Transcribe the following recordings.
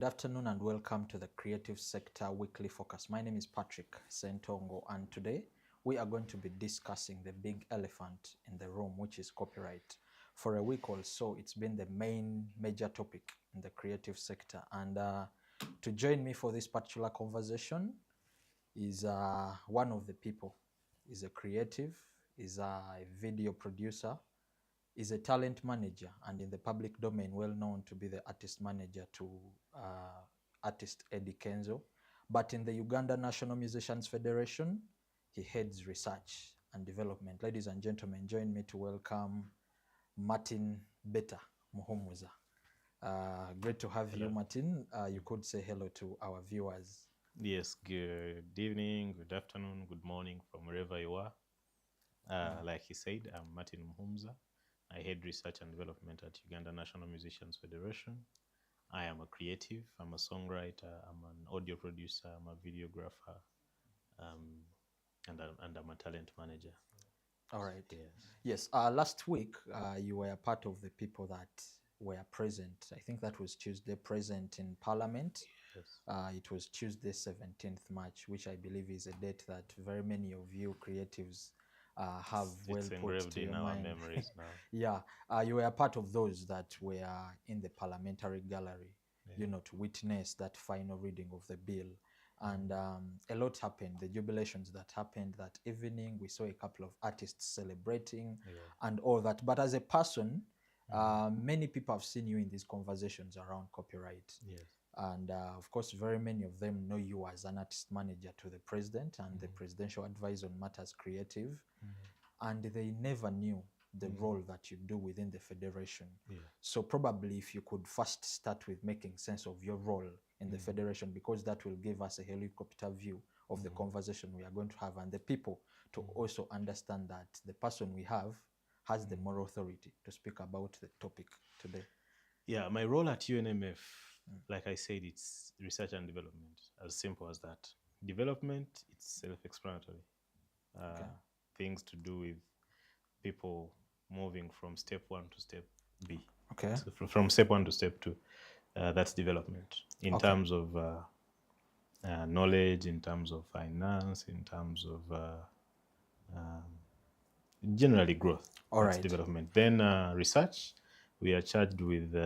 Good afternoon and welcome to the Creative Sector Weekly Focus. My name is Patrick Sentongo, and today we are going to be discussing the big elephant in the room, which is copyright. For a week or so, it's been the major topic in the creative sector. And to join me for this particular conversation is one of the people. He's a creative, is a video producer, is a talent manager, and in the public domain well known to be the artist manager to artist Eddy Kenzo. But in the Uganda National Musicians Federation, he heads research and development. Ladies and gentlemen, join me to welcome Martin Beta Muhumuza. Great to have you, Martin. You could say hello to our viewers. Yes, good evening, good afternoon, good morning from wherever you are. Like he said, I'm Martin Muhumuza. I head research and development at Uganda National Musicians Federation. I am a creative, I'm a songwriter, I'm an audio producer, I'm a videographer, and I'm a talent manager. All right. Yes. Last week, you were part of the people that were present. I think that was Tuesday, present in Parliament. Yes. It was Tuesday, 17th March, which I believe is a date that very many of you creatives have well put to your mind. Memories now. Yeah, you were part of those that were in the parliamentary gallery, to witness that final reading of the bill. And a lot happened, the jubilations that happened that evening. We saw a couple of artists celebrating and all that. But as a person, many people have seen you in these conversations around copyright. Yes. And of course, very many of them know you as an artist manager to the president and the presidential advisor on matters creative. And they never knew the role that you do within the federation. So probably if you could first start with making sense of your role in the federation, because that will give us a helicopter view of the conversation we are going to have, and the people to also understand that the person we have has the moral authority to speak about the topic today. Yeah, my role at UNMF, like I said, it's research and development, as simple as that. Development, it's self-explanatory. Things to do with people moving from step 1 to step B. Okay. So from step 1 to step 2, that's development. In terms of knowledge, in terms of finance, in terms of generally growth. That's development. Then research, we are charged with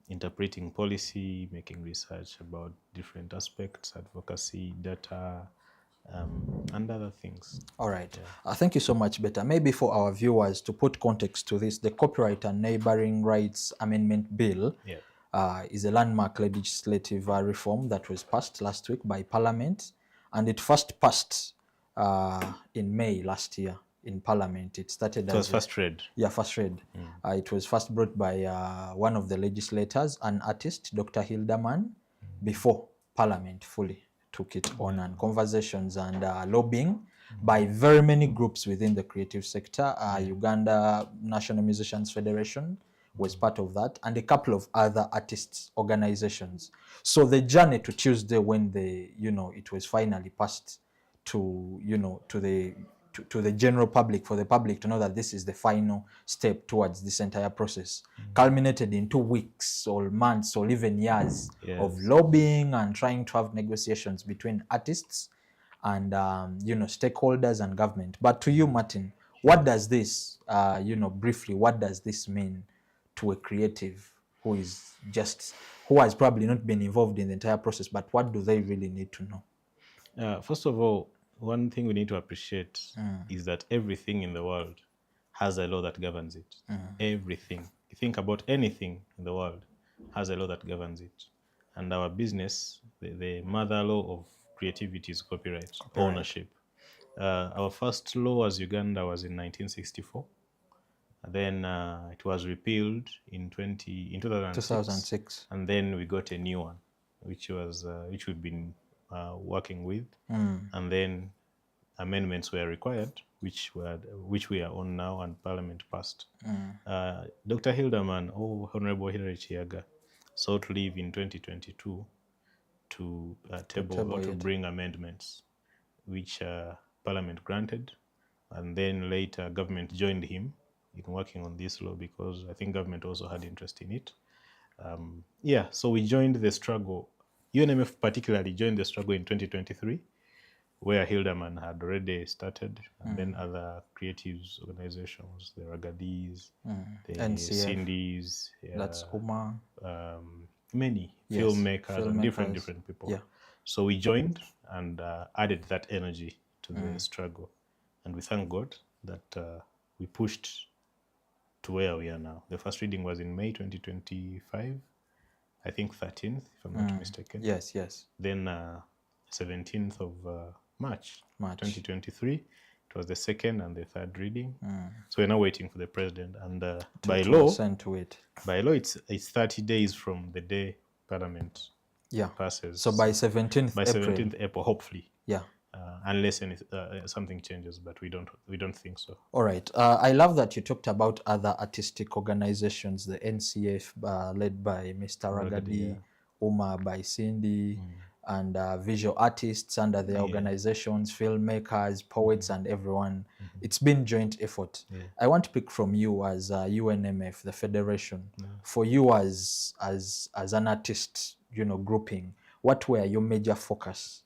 interpreting policy, making research about different aspects, advocacy, data, and other things. All right. Thank you so much, Beta. Maybe for our viewers, to put context to this, the Copyright and Neighboring Rights Amendment Bill is a landmark legislative reform that was passed last week by Parliament, and it first passed in May last year in Parliament. It started as first read. Yeah, first read. It was first brought by one of the legislators, an artist, Dr. Hilderman, before Parliament fully took it on, and conversations and lobbying by very many groups within the creative sector. Uganda National Musicians Federation was part of that, and a couple of other artists organizations. So the journey to Tuesday, when it was finally passed to to the general public, for the public to know that this is the final step towards this entire process, culminated in 2 weeks or months or even years of lobbying and trying to have negotiations between artists and stakeholders and government. But to you, Martin, what does this briefly, what does this mean to a creative who has probably not been involved in the entire process, but what do they really need to know? First of all, one thing we need to appreciate is that everything in the world has a law that governs it. Everything. You think about anything in the world has a law that governs it. And our business, the mother law of creativity is copyright. Ownership. Our first law as Uganda was in 1964. Then it was repealed in 2006. And then we got a new one, which we've been working with, and then amendments were required, which we are on now, and Parliament passed. Dr. Hilderman, Honorable Hilary Chiaga, sought leave in 2022 to bring amendments, which Parliament granted, and then later government joined him in working on this law, because I think government also had interest in it. So we joined the struggle. UNMF particularly joined the struggle in 2023, where Hildeman had already started, and then other creatives organizations, the Ragadis, the NCF, Cindy's, that's Uma. Many Yes, filmmakers and filmmakers. different people. Yeah. So we joined and added that energy to the struggle, and we thank God that we pushed to where we are now. The first reading was in May 2025, I think 13th, if I'm not mistaken. Yes, yes. Then 17th of March 2023, it was the second and the third reading. So we're now waiting for the president, and by law, it's 30 days from the day Parliament passes. So by 17th by April. 17th April, hopefully. Yeah. Unless something changes, but we don't think so. All right. I love that you talked about other artistic organizations, the NCF led by Mr. Ragadi, Uma by Cindy, and visual artists under their organizations, filmmakers, poets, and everyone. It's been joint effort. I want to pick from you as UNMF, the federation. For you as an artist, grouping, what were your major focus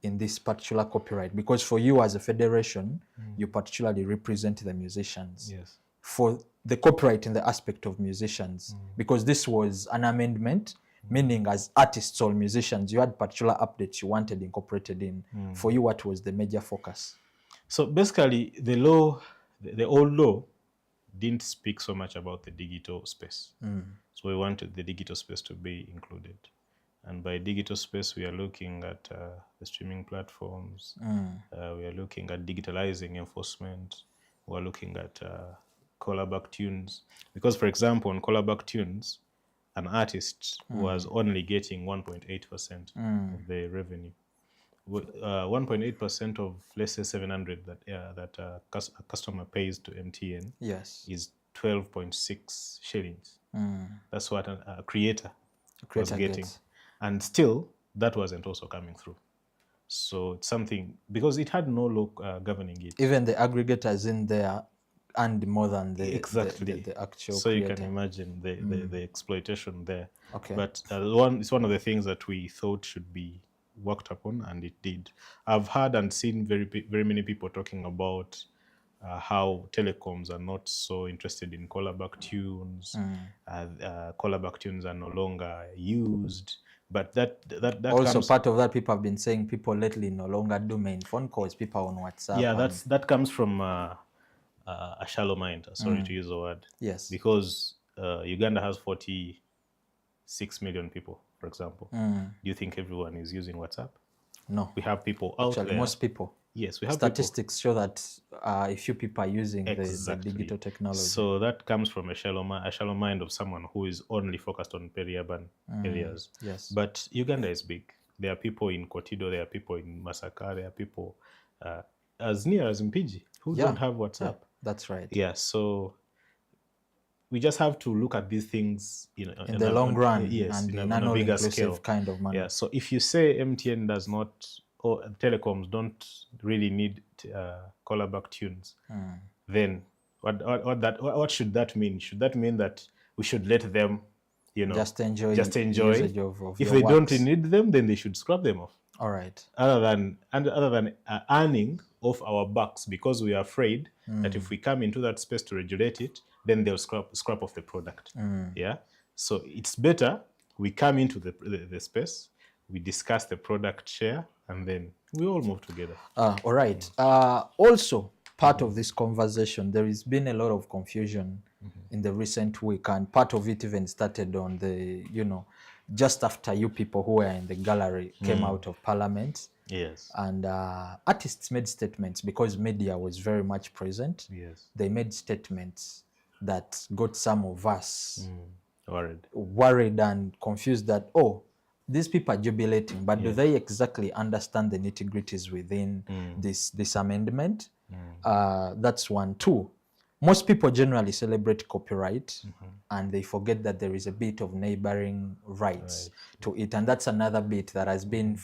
in this particular copyright? Because for you as a federation, you particularly represent the musicians. Yes. For the copyright in the aspect of musicians, because this was an amendment, meaning as artists or musicians, you had particular updates you wanted incorporated in. For you, what was the major focus? So basically, the law, the old law, didn't speak so much about the digital space. So we wanted the digital space to be included. And by digital space, we are looking at the streaming platforms. We are looking at digitalizing enforcement. We are looking at callback tunes. Because, for example, on callback tunes, an artist was only getting 1.8% of the revenue. 1.8% of, let's say, 700 that a customer pays to MTN is 12.6 shillings. That's what a creator was getting. Gets. And still, that wasn't also coming through. So it's something, because it had no law governing it. Even the aggregators in there earned more than the actual So creator. you can imagine the exploitation there. Okay. But it's one of the things that we thought should be worked upon, and it did. I've heard and seen very many people talking about how telecoms are not so interested in callback tunes. Callback tunes are no longer used. But that also comes, part of that, people have been saying people lately no longer do main phone calls, people on WhatsApp. Yeah, that comes from a shallow mind. Sorry to use the word. Yes. Because Uganda has 46 million people, for example. Do you think everyone is using WhatsApp? No. We have people out there. Most people. Yes, we have statistics show that a few people are using the digital technology. So that comes from a shallow mind of someone who is only focused on peri-urban areas. Yes. But Uganda is big. There are people in Kotido, there are people in Masaka, there are people as near as Mpiji who don't have WhatsApp. Yeah, that's right. Yeah, so we just have to look at these things in the long run, and in a bigger scale kind of manner. Yeah, so if you say MTN does not, or telecoms don't really need callback tunes, then what should that mean? Should that mean that we should let them, just enjoy? If they don't need them, then they should scrap them off. All right. Other than earning off our backs, because we are afraid that if we come into that space to regulate it, then they'll scrap off the product. Yeah. So it's better we come into the space, we discuss the product share, and then we all move together. All right. Also, part of this conversation, there has been a lot of confusion in the recent week, and part of it even started on the, just after you people who were in the gallery came out of Parliament. Yes. And artists made statements, because media was very much present. Yes. They made statements that got some of us worried and confused that, these people are jubilating, but do they exactly understand the nitty-gritties within this amendment? That's one. Two, most people generally celebrate copyright and they forget that there is a bit of neighboring rights to it. And that's another bit that has been,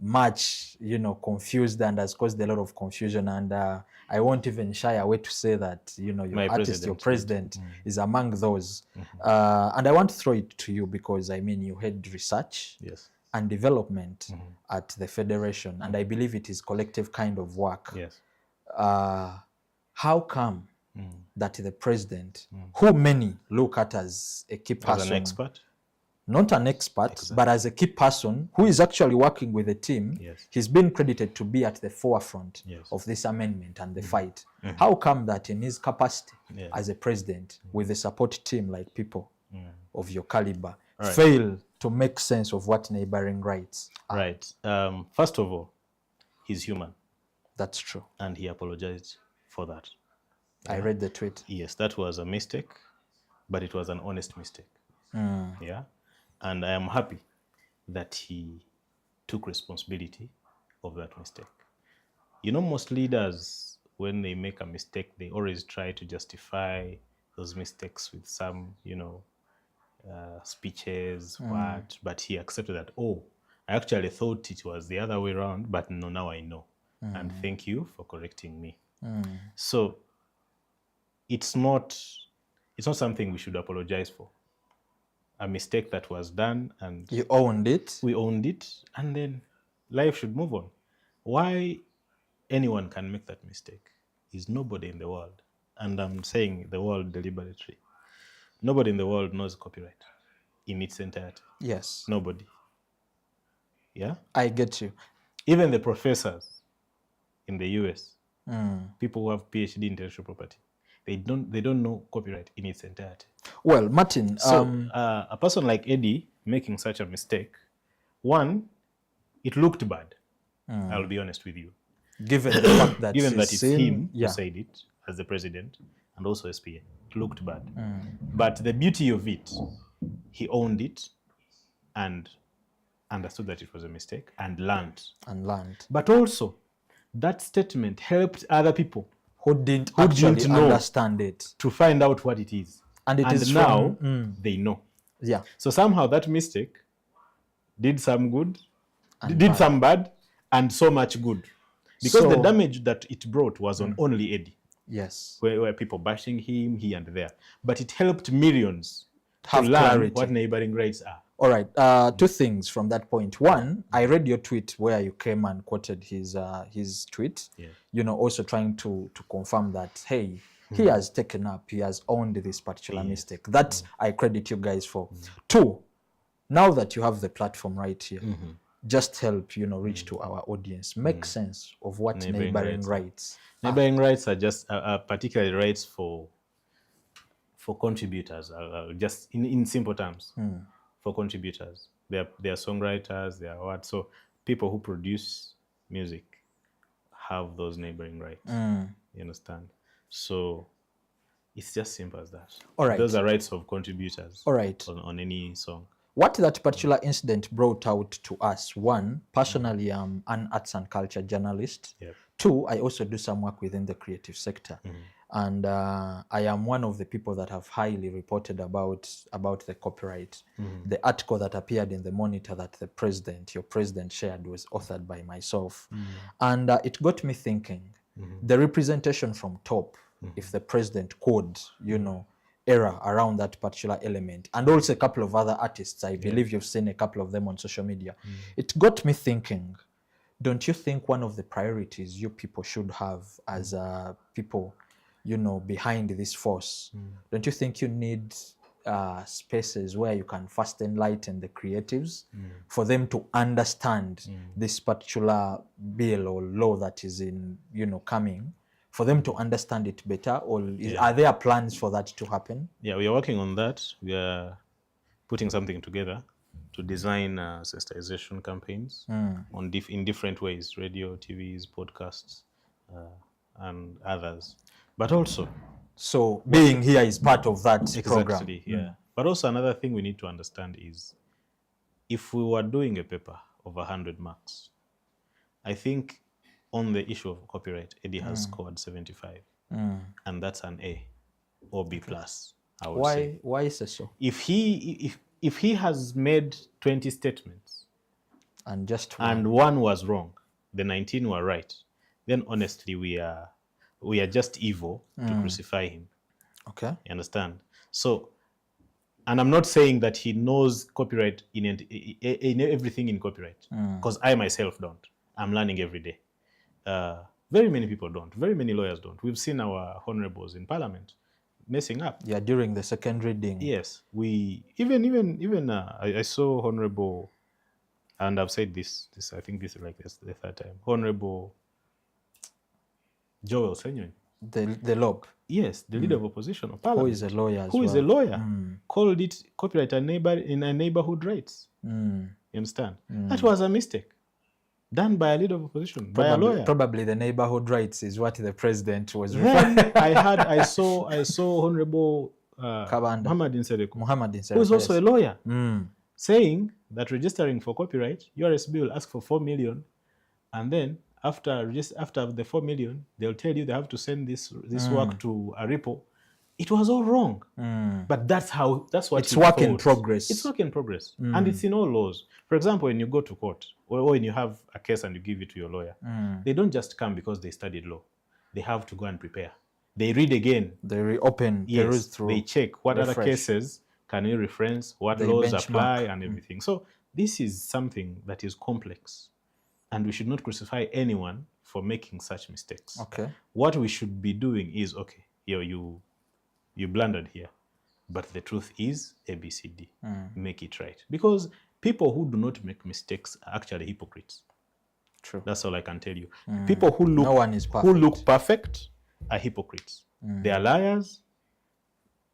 much, confused and has caused a lot of confusion. And I won't even shy away to say that, your My artist, your president is among those. And I want to throw it to you because, you head research Yes. and development at the Federation. And I believe it is collective kind of work. Yes. How come that the president, who many look at as a key person, As an expert? not an expert, but as a key person who is actually working with the team, Yes. he's been credited to be at the forefront Yes. of this amendment and the fight. How come that in his capacity as a president, with a support team like people of your caliber, fail to make sense of what neighboring rights are? Right. First of all, he's human. That's true. And he apologized for that. I read the tweet. Yes, that was a mistake, but it was an honest mistake. Yeah. And I am happy that he took responsibility of that mistake. Most leaders, when they make a mistake, they always try to justify those mistakes with some, speeches, but he accepted that, I actually thought it was the other way around, but no, now I know. And thank you for correcting me. So it's not something we should apologize for. A mistake that was done, and you owned it. We owned it, and then life should move on. Why anyone can make that mistake is nobody in the world, and I'm saying the world deliberately, nobody in the world knows copyright in its entirety. Yes. Nobody. Yeah? I get you. Even the professors in the US, people who have PhD in intellectual property, they don't know copyright in its entirety. Well, Martin, so a person like Eddy making such a mistake, one, it looked bad. I'll be honest with you. Given the fact that it's him who said it as the president and also SPA, it looked bad. But the beauty of it, he owned it and understood that it was a mistake and learned. But also, that statement helped other people who didn't actually understand it to find out what it is. And it is now they know. Yeah. So somehow that mistake did some good, did some bad, and so much good. Because the damage that it brought was on only Eddy. Yes. Where people bashing him here and there. But it helped millions to learn clarity. What neighboring rights are. All right. Two things from that point. One, I read your tweet where you came and quoted his tweet. Yeah. Also trying to confirm that, hey, he has taken up, he has owned this particular mistake. That I credit you guys for. Two, now that you have the platform right here, just help, reach to our audience, make sense of what neighboring rights are. Neighboring rights are just particularly rights for contributors, just in simple terms. For contributors. They are songwriters, they are what? So people who produce music have those neighboring rights. You understand? So it's just simple as that. All right. Those are rights of contributors. All right. On any song. What that particular incident brought out to us, one, personally, I'm an arts and culture journalist. Yep. Two, I also do some work within the creative sector. And I am one of the people that have highly reported about the copyright. The article that appeared in the Monitor that your president shared was authored by myself. And it got me thinking, the representation from top, if the president could, error around that particular element, and also a couple of other artists, I believe you've seen a couple of them on social media. It got me thinking, don't you think one of the priorities you people should have as people, behind this force, don't you think you need spaces where you can first enlighten the creatives for them to understand this particular bill or law that is in, coming, for them to understand it better? Or are there plans for that to happen? Yeah, we are working on that. We are putting something together to design sensitization campaigns in different ways, radio, TVs, podcasts, and others. But also... So being here is part of that program. Exactly, yeah. But also another thing we need to understand is, if we were doing a paper of 100 marks, I think on the issue of copyright, Eddy has scored 75. And that's an A or B plus, I would say. Why is it so? If he has made 20 statements And just and one was wrong, the 19 were right, then honestly we are just evil to crucify him. Okay. You understand? So, and I'm not saying that he knows copyright in everything in copyright, because I myself don't. I'm learning every day. Very many people don't. Very many lawyers don't. We've seen our honorables in Parliament messing up. Yeah, during the second reading. Yes, we even I saw Honorable, and I've said this I think this is like the third time. Honorable Joel Senyon. The LOB. Yes, the leader of opposition of Parliament. Who is a lawyer as Who well. is a lawyer. Called it copyright in a neighborhood rights. You understand? That was a mistake done by a leader of opposition, by a lawyer. Probably the neighborhood rights is what the president was referring. Then I saw Honorable Muhammad Insereko, who is also a lawyer, saying that registering for copyright, URSB will ask for 4 million, and then after the 4 million, they'll tell you they have to send this work to a repo. It was all wrong. But that's what it's work in progress. It's work in progress. And it's in all laws. For example, when you go to court or when you have a case and you give it to your lawyer, they don't just come because they studied law. They have to go and prepare. They read again. They reopen. Yes, peruse through. They check what other cases can we reference, what laws apply, and everything. So this is something that is complex. And we should not crucify anyone for making such mistakes. Okay. What we should be doing is, okay, you blundered here, but the truth is ABCD. Make it right. Because people who do not make mistakes are actually hypocrites. True. That's all I can tell you. People who look, no one is perfect. Who look perfect are hypocrites. They are liars.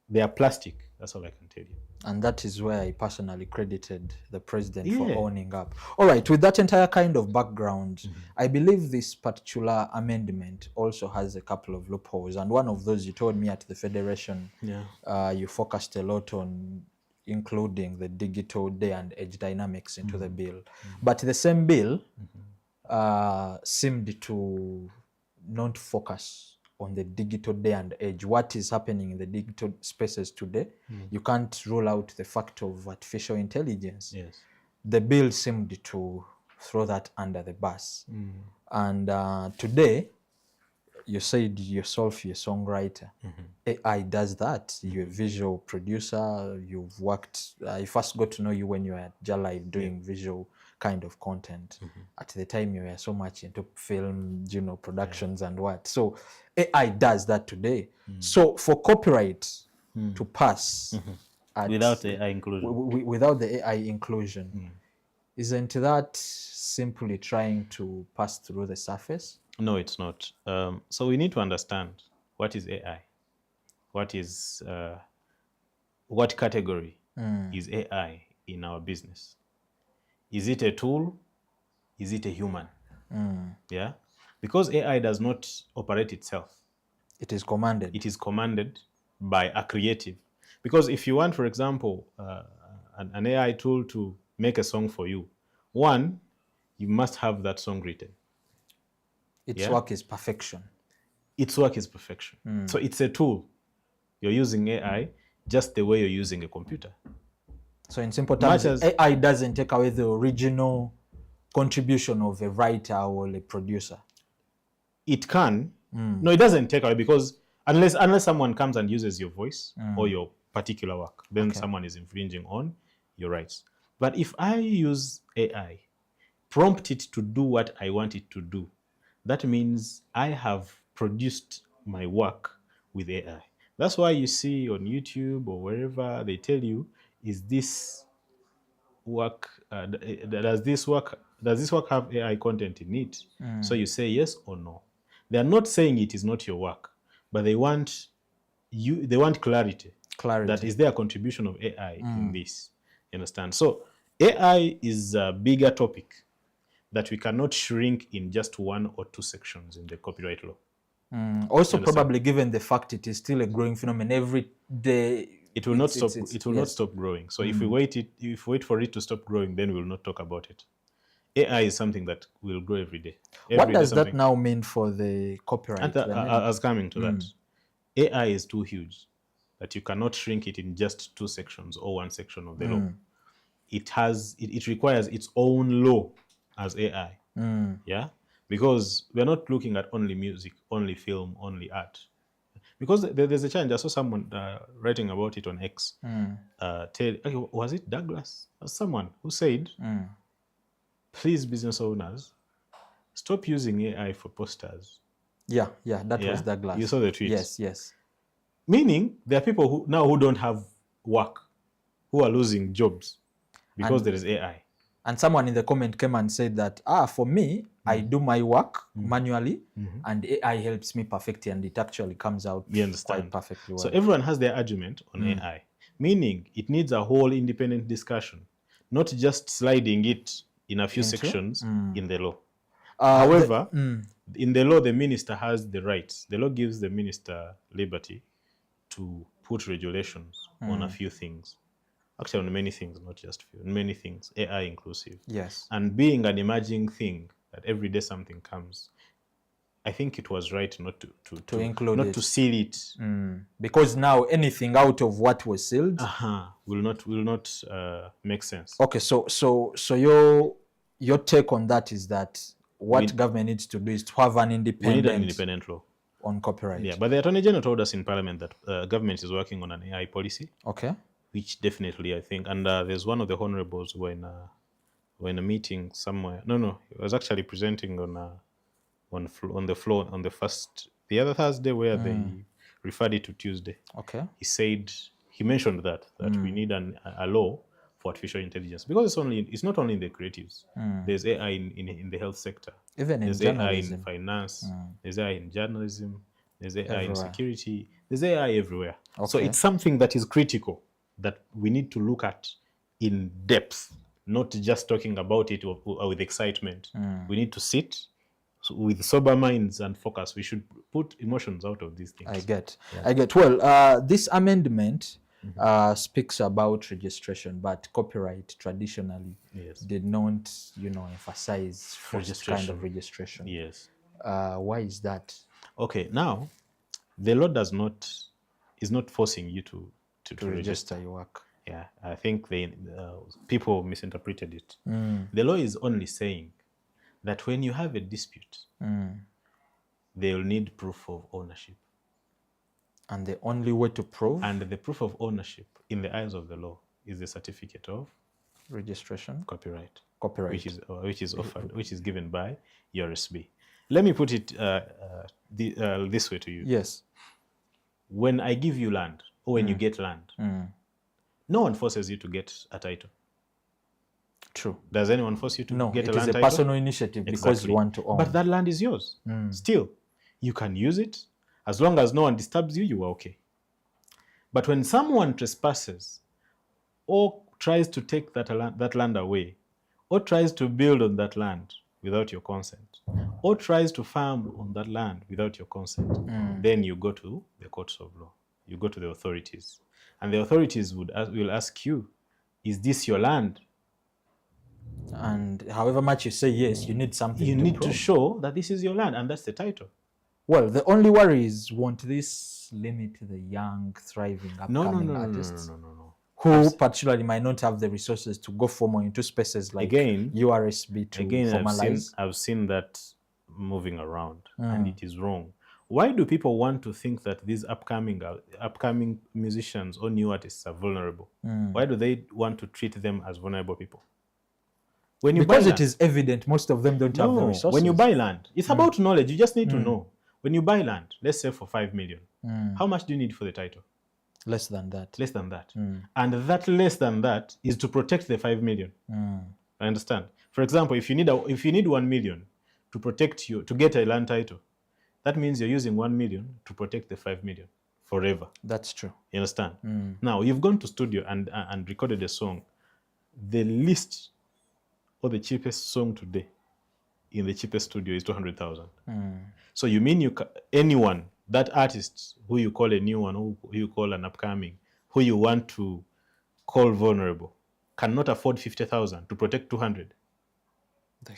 They are plastic. That's all I can tell you. And that is where I personally credited the president for owning up. All right, with that entire kind of background, I believe this particular amendment also has a couple of loopholes. And one of those, you told me at the Federation, you focused a lot on including the digital day and age dynamics into the bill. But the same bill seemed to not focus on the digital day and age. What is happening in the digital spaces today? You can't rule out the fact of artificial intelligence. Yes. The bill seemed to throw that under the bus. And today, you said yourself, you're a songwriter. AI does that. You're a visual producer. You've worked, I first got to know you when you were at Jalive doing visual kind of content. At the time, you were so much into film, productions and what. So AI does that today. So for copyright to pass without AI inclusion, without the AI inclusion, isn't that simply trying to pass through the surface? No, it's not. So we need to understand what is AI. What category is AI in our business? Is it a tool? Is it a human? Yeah, because AI does not operate itself. It is commanded. It is commanded by a creative. Because if you want, for example, an AI tool to make a song for you, one, you must have that song written. Its work is perfection. Its work is perfection. So it's a tool. You're using AI just the way you're using a computer. So in simple terms, AI doesn't take away the original contribution of a writer or a producer. It can. No, it doesn't take away, because unless someone comes and uses your voice or your particular work, then someone is infringing on your rights. But if I use AI, prompt it to do what I want it to do, that means I have produced my work with AI. That's why you see on YouTube or wherever they tell you, is this work, does this work have AI content in it? So you say yes or no. They are not saying it is not your work, but they want clarity. That is their contribution of AI in this. You understand? So AI is a bigger topic that we cannot shrink in just 1 or 2 sections in the copyright law. Also, probably given the fact it is still a growing phenomenon every day, it will not stop. It will not stop growing. So if we wait for it to stop growing, then we will not talk about it. AI is something that will grow every day. What does that now mean for the copyright? I was coming to that. AI is too huge that you cannot shrink it in just 2 sections or 1 section of the law. it requires its own law as AI. Yeah, because we're not looking at only music, only film, only art. Because there's a challenge. I saw someone writing about it on X. Was it Douglas? Someone who said, please, business owners, stop using AI for posters. Yeah, that was Douglas. You saw the tweet. Yes. Meaning, there are people who don't have work, who are losing jobs because there is AI. And someone in the comment came and said that, for me, I do my work manually, and AI helps me perfect it, and it actually comes out quite perfectly well. So everyone has their argument on AI, meaning it needs a whole independent discussion, not just sliding it in a few sections in the law. However, in the law, the minister has the rights. The law gives the minister liberty to put regulations on a few things. Actually, on many things, not just few, many things, AI inclusive. Yes. And being an emerging thing, that every day something comes, I think it was right not to include not it. To seal it. Because now anything out of what was sealed will not make sense. Okay, so your take on that is that what government needs to do is to have an independent law on copyright. Yeah, but the Attorney General told us in Parliament that government is working on an AI policy. Okay. Which definitely, I think, and there's one of the honorables who were in a meeting somewhere. No, he was actually presenting on the floor on the other Thursday, where they referred it to Tuesday. Okay. He mentioned that we need a law for artificial intelligence, because it's not only in the creatives. There's AI in the health sector. Even there's in AI in finance. There's AI in journalism. There's AI in security. There's AI everywhere. Okay. So it's something that is critical, that we need to look at in depth, not just talking about it or with excitement. We need to sit with sober minds and focus. We should put emotions out of these things. I get. Well, this amendment speaks about registration, but copyright traditionally did not, emphasize first kind of registration. Yes. Why is that? Okay, now the law is not forcing you to register your work. Yeah, I think people misinterpreted it. The law is only saying that when you have a dispute, they'll need proof of ownership. And the only way to prove? And the proof of ownership, in the eyes of the law, is the certificate of registration, copyright, which is given by URSB. Let me put it this way to you. Yes. When I give you land, or when you get land, no one forces you to get a title. True. Does anyone force you to get a land title? No, it is a personal initiative because you want to own. But that land is yours. Still, you can use it. As long as no one disturbs you, you are okay. But when someone trespasses or tries to take that land away, or tries to build on that land without your consent, or tries to farm on that land without your consent, then you go to the courts of law. You go to the authorities. And the authorities will ask you, is this your land? And however much you say yes, you need something you need to show that this is your land, and that's the title. Well, the only worry is, won't this limit the young, thriving, upcoming artists? No. Who particularly might not have the resources to go formal into spaces like URSB to formalize? I've seen that moving around, and it is wrong. Why do people want to think that these upcoming musicians or new artists are vulnerable? Why do they want to treat them as vulnerable people? Because it is evident most of them don't have the resources. When you buy land, it's about knowledge. You just need to know. When you buy land, let's say for 5 million, how much do you need for the title? Less than that. Less than that. And that less than that is to protect the 5 million. I understand. For example, if you need 1 million to protect you, to get a land title, that means you're using 1 million to protect the 5 million forever. That's true. You understand? Now, you've gone to studio and recorded a song. The least or the cheapest song today in the cheapest studio is 200,000. So you mean anyone, that artist who you call a new one, who you call an upcoming, who you want to call vulnerable, cannot afford 50,000 to protect 200.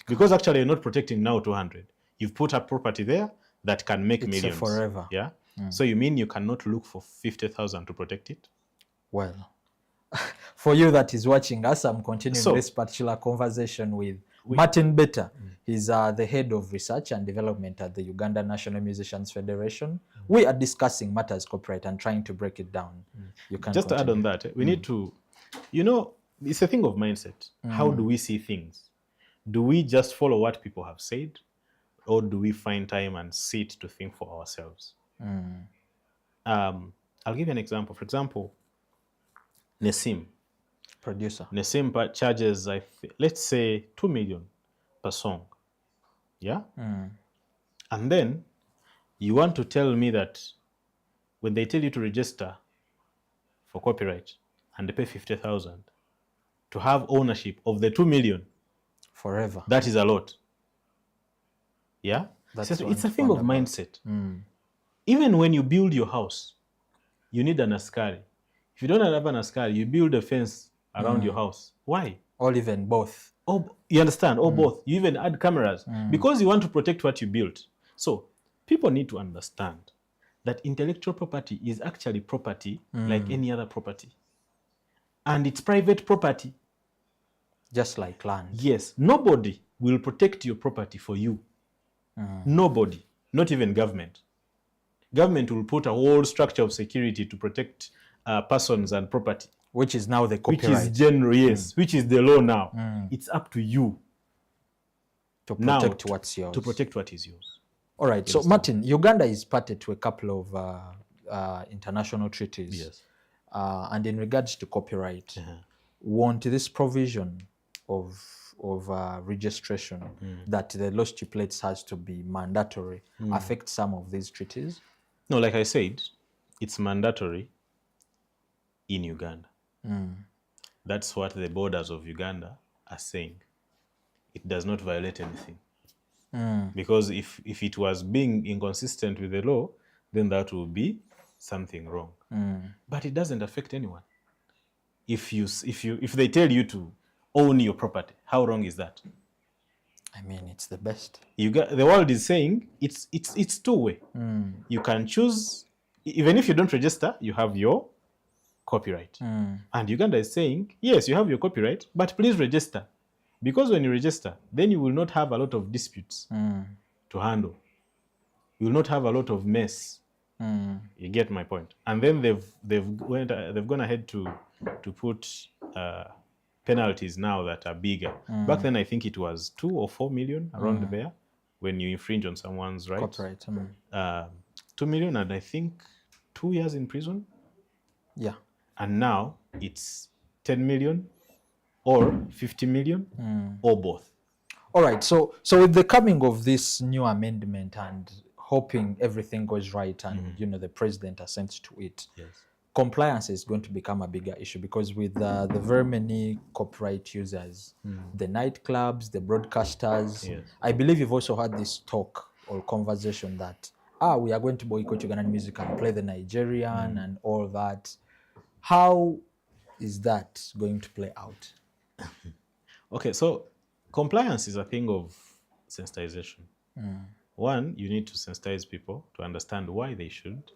Because actually you're not protecting now 200. You've put a property there that can make millions. Forever. Yeah. So you mean you cannot look for 50,000 to protect it? Well, For you that is watching us, I'm continuing this particular conversation with Martin Betta. He's the head of research and development at the Uganda National Musicians Federation. We are discussing matters copyright and trying to break it down. You can just continue. to add on that, we need to, it's a thing of mindset. How do we see things? Do we just follow what people have said, or do we find time and sit to think for ourselves? I'll give you an example. For example, Nessim. Producer. Nessim charges, let's say, 2 million per song. Yeah? And then you want to tell me that when they tell you to register for copyright and they pay 50,000 to have ownership of the 2 million forever, that is a lot. Yeah? It's a thing of mindset. Even when you build your house, you need an askari. If you don't have an askari, you build a fence around your house. Why? Or even both. Oh, you understand? Or both. You even add cameras because you want to protect what you built. So people need to understand that intellectual property is actually property like any other property. And it's private property. Just like land. Yes. Nobody will protect your property for you. Nobody. Not even government. Government will put a whole structure of security to protect persons and property. Which is now the copyright. Which is general, yes. Which is the law now. It's up to you to protect what's yours. To protect what is yours. All right. So, Martin, Uganda is party to a couple of international treaties. Yes. And in regards to copyright, won't this provision of registration that the law stipulates has to be mandatory affect some of these treaties? No, like I said, it's mandatory in Uganda. That's what the borders of Uganda are saying. It does not violate anything. Because if it was being inconsistent with the law, then that would be something wrong. But it doesn't affect anyone. If they tell you to own your property, how wrong is that? I mean, it's the best. The world is saying it's two-way. You can choose, even if you don't register, you have your copyright. And Uganda is saying, yes, you have your copyright, but please register. Because when you register, then you will not have a lot of disputes to handle. You will not have a lot of mess. You get my point. And then they've gone ahead to put penalties now that are bigger. Back then, I think it was 2 or 4 million around there when you infringe on someone's rights. Copyright. 2 million, and I think 2 years in prison. Yeah. And now it's 10 million or 50 million or both. All right. So with the coming of this new amendment and hoping everything goes right and the president assents to it, yes, compliance is going to become a bigger issue because with the very many copyright users, the nightclubs, the broadcasters, yes, I believe you've also had this talk or conversation that we are going to boycott Ugandan music and play the Nigerian and all that. How is that going to play out? Okay, so compliance is a thing of sensitization. One, you need to sensitize people to understand why they should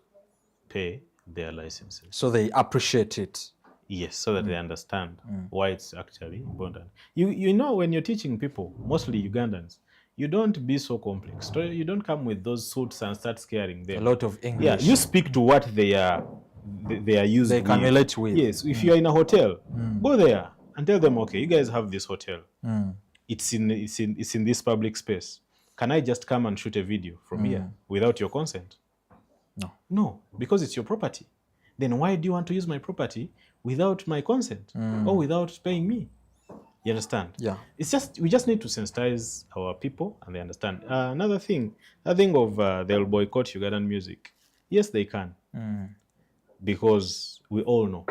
pay their licenses. So they appreciate it. Yes, so that they understand why it's actually important. You know, when you're teaching people, mostly Ugandans, you don't be so complex. So you don't come with those suits and start scaring them. A lot of English. Yeah, you speak to what they are used they can relate with. Yes, if you're in a hotel, go there and tell them, okay, you guys have this hotel. It's in this public space. Can I just come and shoot a video from here without your consent? No, because it's your property. Then why do you want to use my property without my consent or without paying me? You understand? Yeah. We just need to sensitize our people and they understand. Another thing of they'll boycott Ugandan music. Yes, they can. Because we all know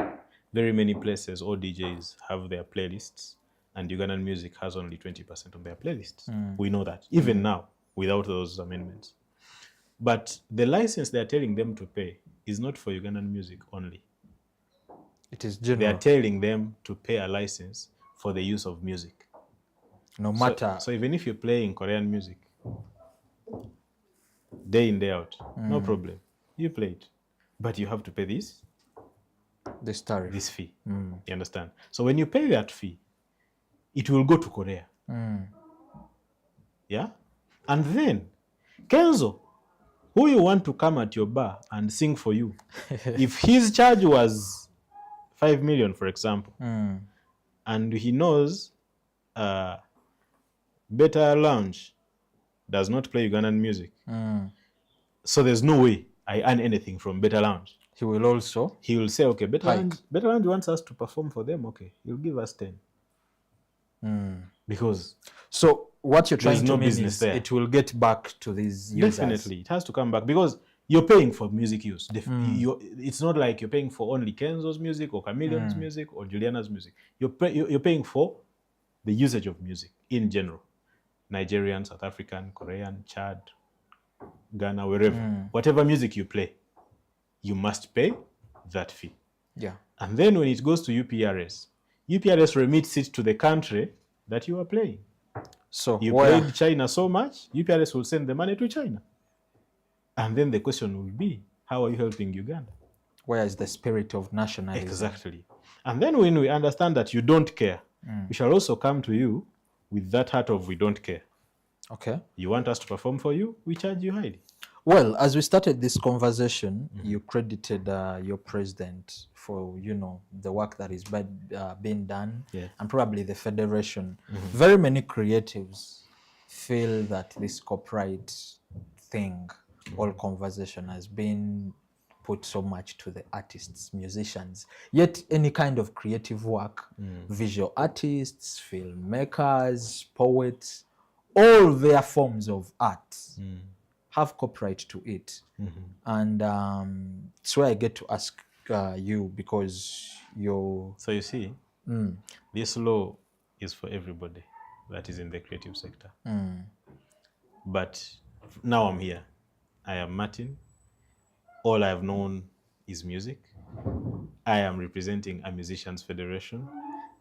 very many places or DJs have their playlists and Ugandan music has only 20% of their playlists. We know that, even now, without those amendments. But the license they're telling them to pay is not for Ugandan music only. It is general. They are telling them to pay a license for the use of music. No matter. So even if you're playing Korean music, day in, day out, no problem. You play it. But you have to pay this. This tariff. this fee. You understand? So when you pay that fee, it will go to Korea. Yeah? And then, Kenzo, who you want to come at your bar and sing for you, if his charge was 5 million, for example, and he knows Better Lounge does not play Ugandan music, so there's no way I earn anything from Better Lounge. He will say, okay, Better Lounge wants us to perform for them. Okay, he'll give us 10. Because so what you're trying to mean is there. It will get back to these users. Definitely, it has to come back because you're paying for music use. It's not like you're paying for only Kenzo's music or Chameleon's music or Juliana's music. You're paying for the usage of music in general. Nigerian, South African, Korean, Chad, Ghana, wherever. Whatever music you play, you must pay that fee. Yeah. And then when it goes to UPRS remits it to the country that you are playing. So you played China so much, UPRS will send the money to China. And then the question will be, how are you helping Uganda? Where is the spirit of nationalism? Exactly. And then when we understand that you don't care, we shall also come to you with that heart of we don't care. Okay. You want us to perform for you, we charge you highly. Well, as we started this conversation, you credited your president for, the work that is being done, and probably the federation. Very many creatives feel that this copyright thing, all conversation has been put so much to the artists, musicians. Yet any kind of creative work, visual artists, filmmakers, poets, all their forms of art have copyright to it. And it's where I get to ask you, because you're... So you see, this law is for everybody that is in the creative sector. But now I'm here. I am Martin. All I have known is music. I am representing a musicians federation,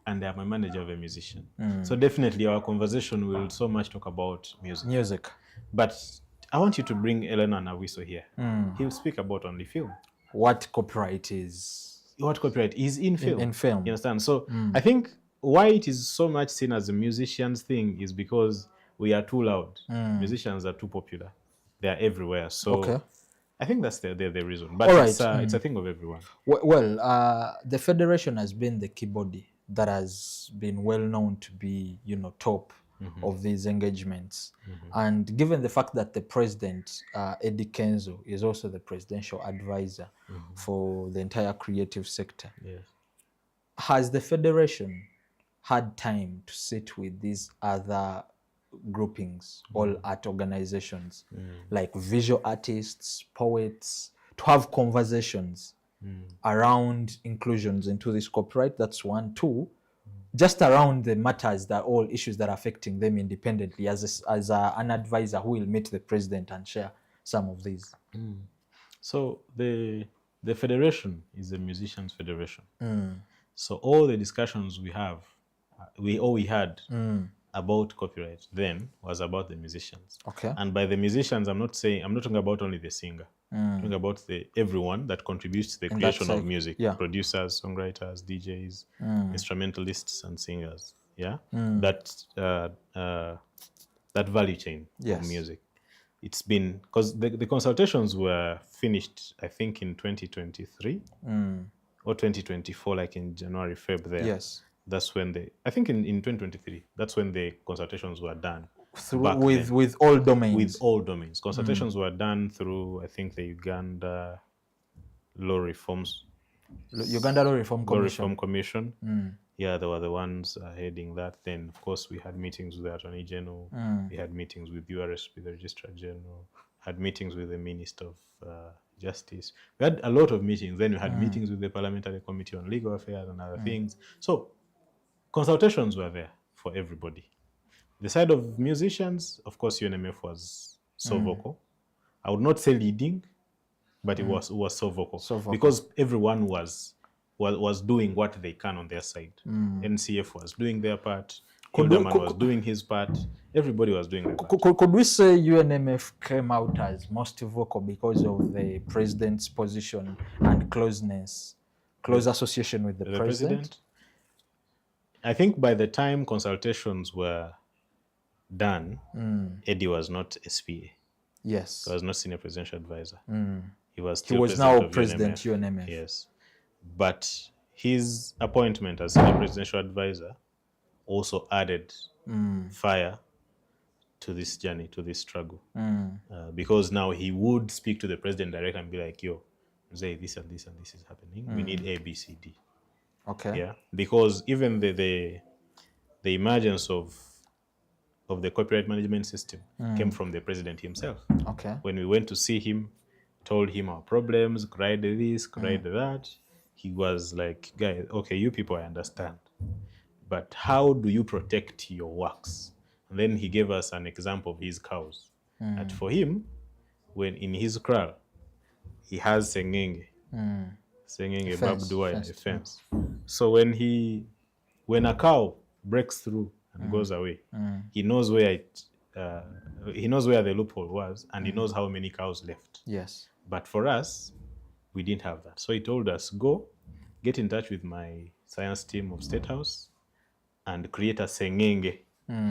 and I am a manager of a musician. So definitely our conversation will so much talk about music. But I want you to bring Elena Nawiso here. He'll speak about only film. What copyright is in film. In film. You understand? So I think why it is so much seen as a musicians thing is because we are too loud. Musicians are too popular. They are everywhere. So I think that's the reason. But it's a thing of everyone. Well, the federation has been the key body that has been well known to be, top of these engagements. And given the fact that the president, Eddy Kenzo, is also the presidential advisor for the entire creative sector, has the federation had time to sit with these other groupings, all art organizations, like visual artists, poets, to have conversations around inclusions into this copyright? That's one. Two, just around the matters, that all issues that are affecting them independently, as an advisor who will meet the president and share some of these. So the federation is a musicians federation. So all the discussions we had about copyright then was about the musicians. And by the musicians, I'm not talking about only the singer. I'm talking about everyone that contributes to the creation of music. Producers, songwriters, DJs, instrumentalists, and singers. That value chain of music. It's been, because the consultations were finished, I think, in 2023 or 2024, like in January, Feb there. That's when I think in 2023, that's when the consultations were done. With all domains. With all domains. Consultations were done through, I think, the Uganda Law Reforms. Uganda Law Reform Commission. Yeah, they were the ones heading that. Then, of course, we had meetings with the Attorney General. We had meetings with URS, with the Registrar General. Had meetings with the Minister of Justice. We had a lot of meetings. Then we had meetings with the Parliamentary Committee on Legal Affairs and other things. So consultations were there for everybody. The side of musicians, of course, UNMF was so vocal. I would not say leading, but it was so vocal. Because everyone was doing what they can on their side. NCF was doing their part. Hildaman was doing his part. Everybody was doing their part. Could we say UNMF came out as most vocal because of the president's position and closeness close association with the president. I think by the time consultations were done, Eddy was not SPA. Yes. He was not senior presidential advisor. He was He still was president now of president UNMF. UNMF. Yes. But his appointment as senior presidential advisor also added fire to this journey, to this struggle. Because now he would speak to the president directly and be like, yo, say this and this and this is happening. We need A, B, C, D. Okay. Yeah. Because even the emergence of the copyright management system came from the president himself. Okay. When we went to see him, told him our problems, cried this, cried that, he was like, guys, okay, you people, I understand. But how do you protect your works? And then he gave us an example of his cows. And for him, when in his kraal, he has sengenge, a barbed wire, a fence. So when a cow breaks through and goes away, he knows where he knows where the loophole was, and he knows how many cows left. Yes. But for us, we didn't have that. So he told us, go get in touch with my science team of State House and create a sengenge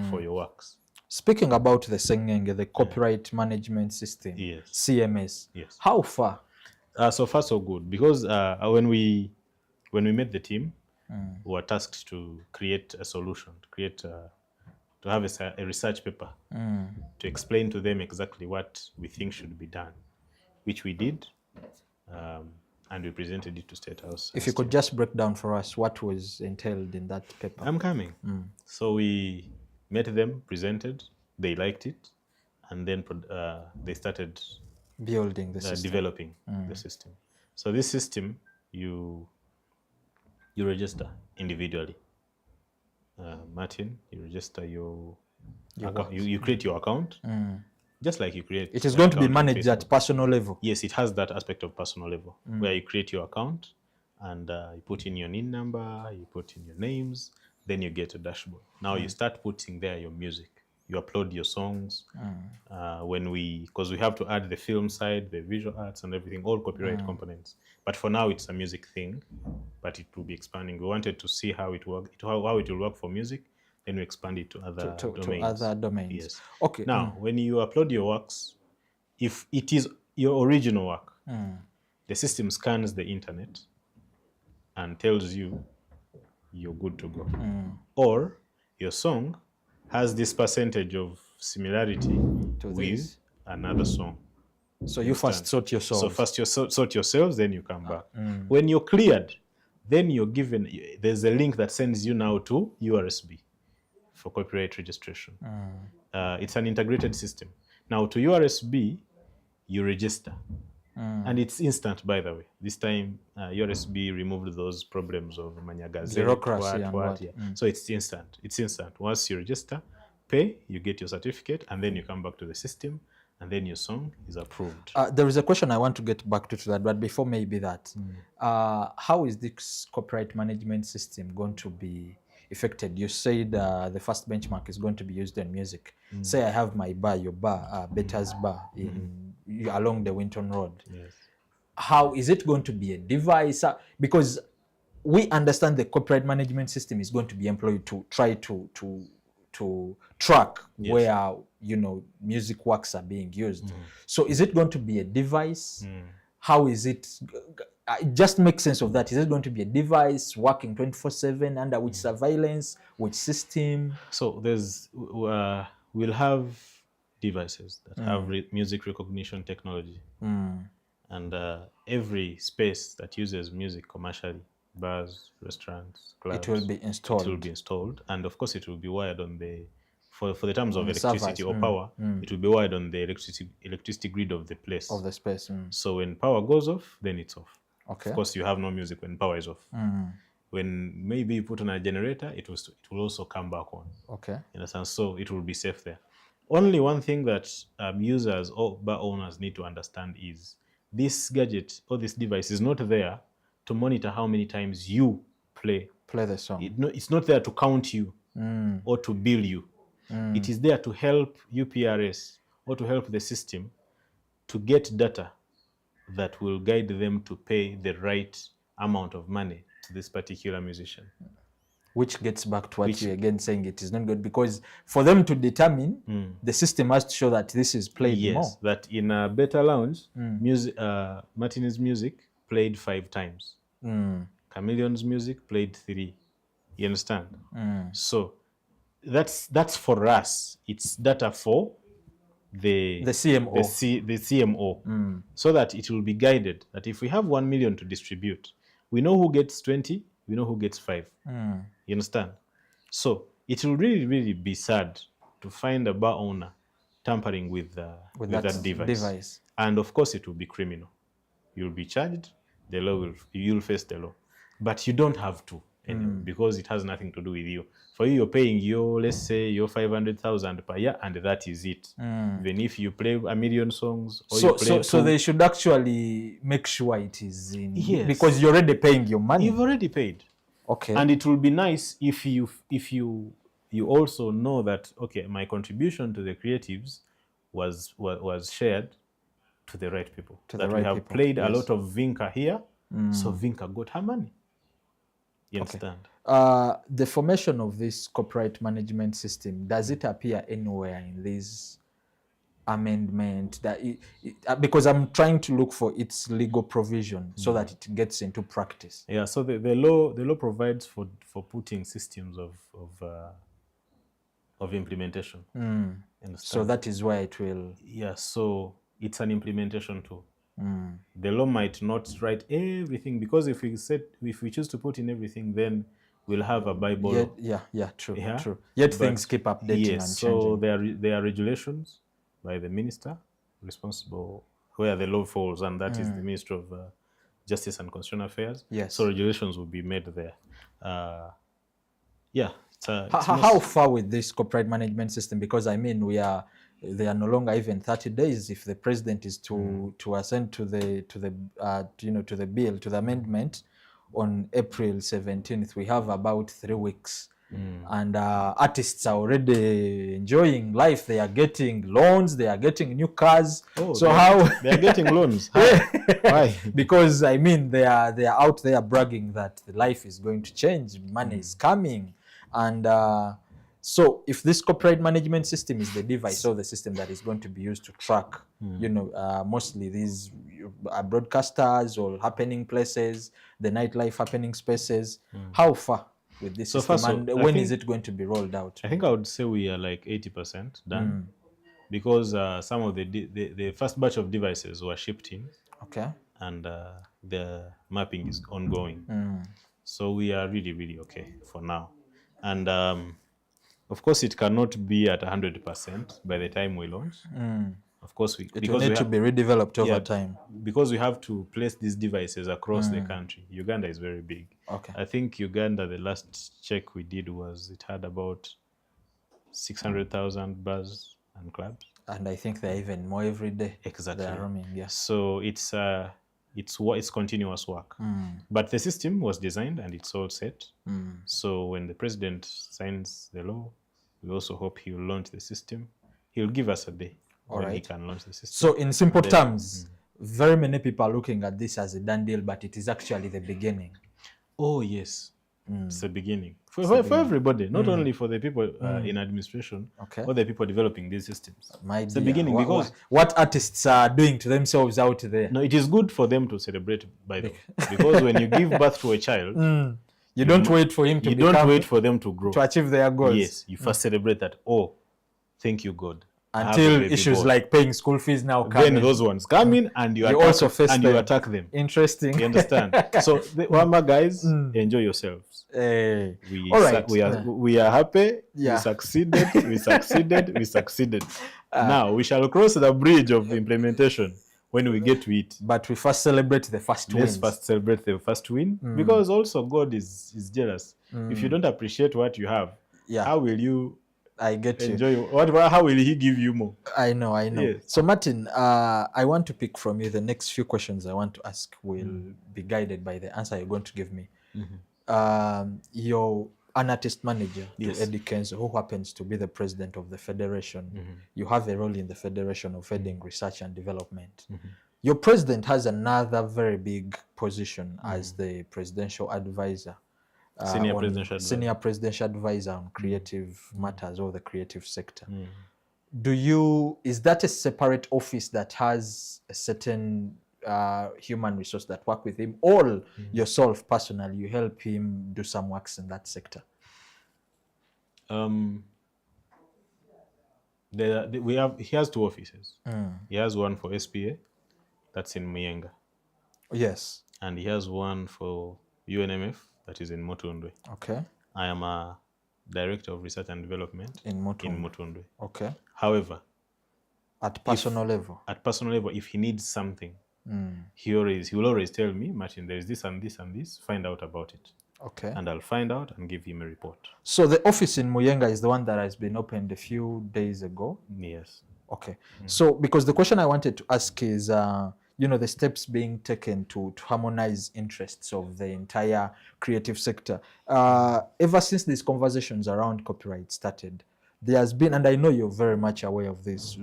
for your works. Speaking about the sengenge, the copyright management system, Yes. CMS, Yes. how far? So far, so good. Because when we met the team, we were tasked to create a solution, to have a research paper to explain to them exactly what we think should be done, which we did, and we presented it to State House. If you could just break down for us what was entailed in that paper. I'm coming. So we met them, presented, they liked it, and then they started building the system. Developing the system. So this system, you register individually. Martin, you register your account. You create your account, just like you create. It is going to be managed at personal level. Yes, it has that aspect of personal level, where you create your account and you put in your NIN number, you put in your names, then you get a dashboard. Now you start putting there your music. You upload your songs. Because we have to add the film side, the visual arts and everything, all copyright components. But for now, it's a music thing, but it will be expanding. We wanted to see how it works, how it will work for music, then we expand it to other domains. To other domains. Yes. Okay. Now, when you upload your works, if it is your original work, the system scans the internet and tells you you're good to go. Or your song has this percentage of similarity with another song. So you first sort yourselves. So first you sort yourselves, then you come back. When you're cleared, then you're given, there's a link that sends you now to URSB for copyright registration. It's an integrated system. Now to URSB, you register. And it's instant, by the way. This time, URSB removed those problems of Manyagaze, bureaucracy, So it's instant. It's instant. Once you register, pay, you get your certificate, and then you come back to the system, and then your song is approved. There is a question I want to get back to that, but before maybe that, how is this copyright management system going to be affected? You said the first benchmark is going to be used in music. Say I have my bar, your bar, Better's bar along the Winton Road. Yes. How is it going to be a device? Because we understand the copyright management system is going to be employed to try to track where music works are being used. So is it going to be a device? How is it? Just make sense of that. Is it going to be a device working 24/7 under which surveillance, which system? So we'll have devices that have music recognition technology, and every space that uses music commercially, bars, restaurants, clubs, it will be installed. It will be installed, and of course, it will be wired on the for the terms of electricity or power. It will be wired on the electricity grid of the place. Of the space. So when power goes off, then it's off. Okay. Of course, you have no music when power is off. When maybe you put on a generator, it will also come back on. Okay. In a sense, so it will be safe there. Only one thing that users or bar owners need to understand is this gadget or this device is not there to monitor how many times you play the song. It's not there to count you or to bill you. It is there to help UPRS or to help the system to get data that will guide them to pay the right amount of money to this particular musician. Which gets back to what you're again saying, it is not good, because for them to determine, the system has to show that this is played more. Yes, that in a better lounge, Martin's music played 5 times. Chameleon's music played 3. You understand? So that's for us. It's data for the CMO. The CMO. So that it will be guided that if we have 1 million to distribute, we know who gets 20, we know who gets 5. You understand? So it will really, really be sad to find a bar owner tampering with that device. And of course it will be criminal. You'll be charged, you'll face the law. But you don't have to, anyway, because it has nothing to do with you. For you, you're paying let's say your 500,000 per year, and that is it. Even if you play 1 million songs, or you play so they should actually make sure it is in. Yes. Because you're already paying your money. You've already paid. Okay. And it will be nice if you also know that, okay, my contribution to the creatives was shared to the right people. That we have played a lot of Vinca here, so Vinca got her money. You understand? The formation of this copyright management system, does it appear anywhere in this amendment? Because I'm trying to look for its legal provision so that it gets into practice. Yeah. So the law provides for putting systems of implementation. So that is where it will. Yeah. So it's an implementation tool. The law might not write everything, because if we choose to put in everything, then we'll have a Bible. True. Yet things keep updating and changing. So there are regulations by the minister responsible where the law falls, and that is the Minister of Justice and Constitutional Affairs. Yes. So regulations will be made there. How far with this copyright management system? Because I mean, they are no longer even 30 days. If the president is to assent to the bill, to the amendment on April 17th, we have about 3 weeks. And artists are already enjoying life. They are getting loans. They are getting new cars. They are getting loans? Why? Because I mean, they are out there bragging that the life is going to change. Money is coming, and so if this copyright management system is the device or the system that is going to be used to track, mostly these broadcasters or happening places, the nightlife happening spaces, how far with this system, and when is it going to be rolled out? I think I would say we are like 80% done, because some of the first batch of devices were shipped in. Okay. And the mapping is ongoing. So we are really, really okay for now. And of course, it cannot be at 100% by the time we launch. Of course, it will need to be redeveloped over time. Because we have to place these devices across the country. Uganda is very big. Okay. I think Uganda, the last check we did was it had about 600,000 bars and clubs. And I think there are even more every day. Exactly. They are roaming, yeah. So it's continuous work. But the system was designed and it's all set. So when the president signs the law, we also hope he will launch the system. He'll give us a day when he can launch the system. So in simple terms, very many people are looking at this as a done deal, but it is actually the beginning. Oh, yes. It's the beginning. For everybody, not only for the people in administration or the people developing these systems. It's the beginning, because what artists are doing to themselves out there. No, it is good for them to celebrate, by the way, because when you give birth to a child, you don't wait for him to You don't wait for them to grow. To achieve their goals. Yes, you first celebrate that. Oh, thank you, God. Until issues like paying school fees now come in. Then those ones come in and you attack them. Interesting. You understand? So, Wamba guys, enjoy yourselves. We are happy. Yeah. We succeeded. We succeeded. Now, we shall cross the bridge of implementation when we get to it. But we first celebrate the first win. Let's first celebrate the first win. Because also God is jealous. If you don't appreciate what you have, how will you... I get enjoy you. How will he give you more? I know. Yes. So Martin, I want to pick from you the next few questions I want to ask will be guided by the answer you're going to give me. You're an artist manager to Eddy Kenzo, who happens to be the president of the federation. You have a role in the federation of heading research and development. Your president has another very big position as the presidential advisor, Senior presidential advisor. senior presidential advisor on creative matters or the creative sector. Is that a separate office that has a certain human resource that work with him, or yourself personally, you help him do some works in that sector? He has two offices. He has one for SPA, that's in Muyenga. Yes. And he has one for UNMF, that is in Mutundwe. Okay. I am a director of research and development in Mutundwe. Okay. However, at personal level, if he needs something, he will always tell me, Martin, there is this and this and this, find out about it. Okay. And I'll find out and give him a report. So the office in Muyenga is the one that has been opened a few days ago? Yes. Okay. So because the question I wanted to ask is, the steps being taken to harmonize interests of the entire creative sector. Ever since these conversations around copyright started, there has been, and I know you're very much aware of this,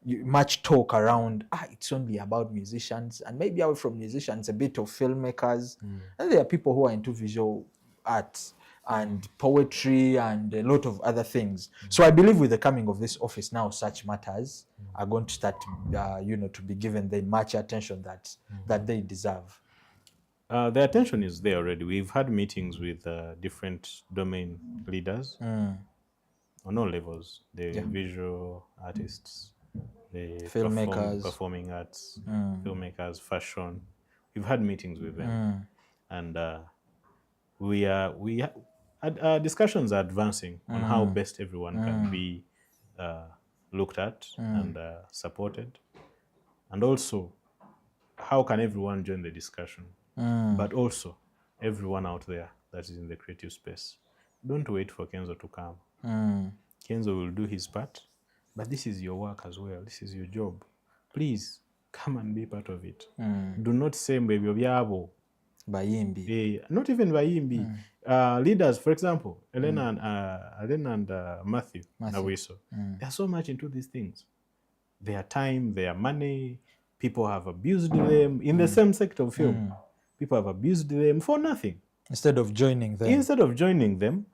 much talk around, it's only about musicians, and maybe away from musicians, a bit of filmmakers. And there are people who are into visual arts and poetry and a lot of other things. So I believe with the coming of this office now, such matters are going to start, to be given the much attention that they deserve. The attention is there already. We've had meetings with different domain leaders on all levels, the visual artists, the filmmakers, performing arts, filmmakers, fashion. We've had meetings with them, and discussions are advancing on how best everyone can be looked at and supported, and also how can everyone join the discussion, but also everyone out there that is in the creative space. Don't wait for Kenzo to come. Kenzo will do his part, but this is your work as well. This is your job. Please come and be part of it. Do not say baby obyabo. Bayimbi. Not even Bayimbi. Leaders, for example, Elena and Matthew Nawiso, they are so much into these things. Their time, their money, people have abused them in the same sector of film. People have abused them for nothing. Instead of joining them.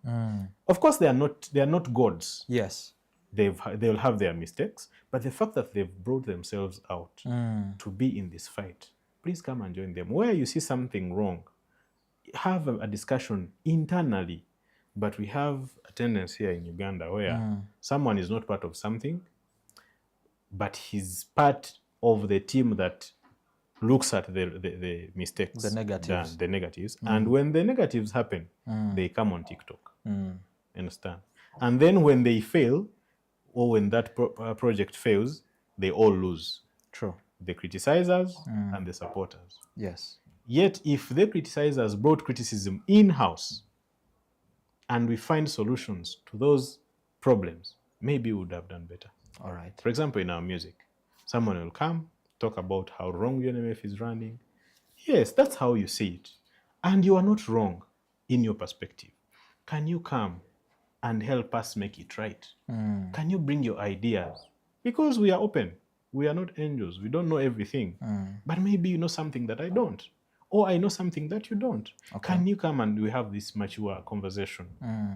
Of course, they are not gods. Yes. They'll have their mistakes, but the fact that they've brought themselves out to be in this fight, please come and join them. Where you see something wrong, have a discussion internally. But we have a tendency here in Uganda where someone is not part of something, but he's part of the team that looks at the mistakes, the negatives. And when the negatives happen, they come on TikTok. Understand? And then when they fail, or when that project fails, they all lose. True. The criticizers and the supporters. Yes. Yet, if the criticizers brought criticism in-house and we find solutions to those problems, maybe we would have done better. All right. For example, in our music, someone will come, talk about how wrong UNMF is running. Yes, that's how you see it. And you are not wrong in your perspective. Can you come and help us make it right? Can you bring your ideas? Because we are open. We are not angels. We don't know everything. But maybe you know something that I don't. Or I know something that you don't. Okay. Can you come and we have this mature conversation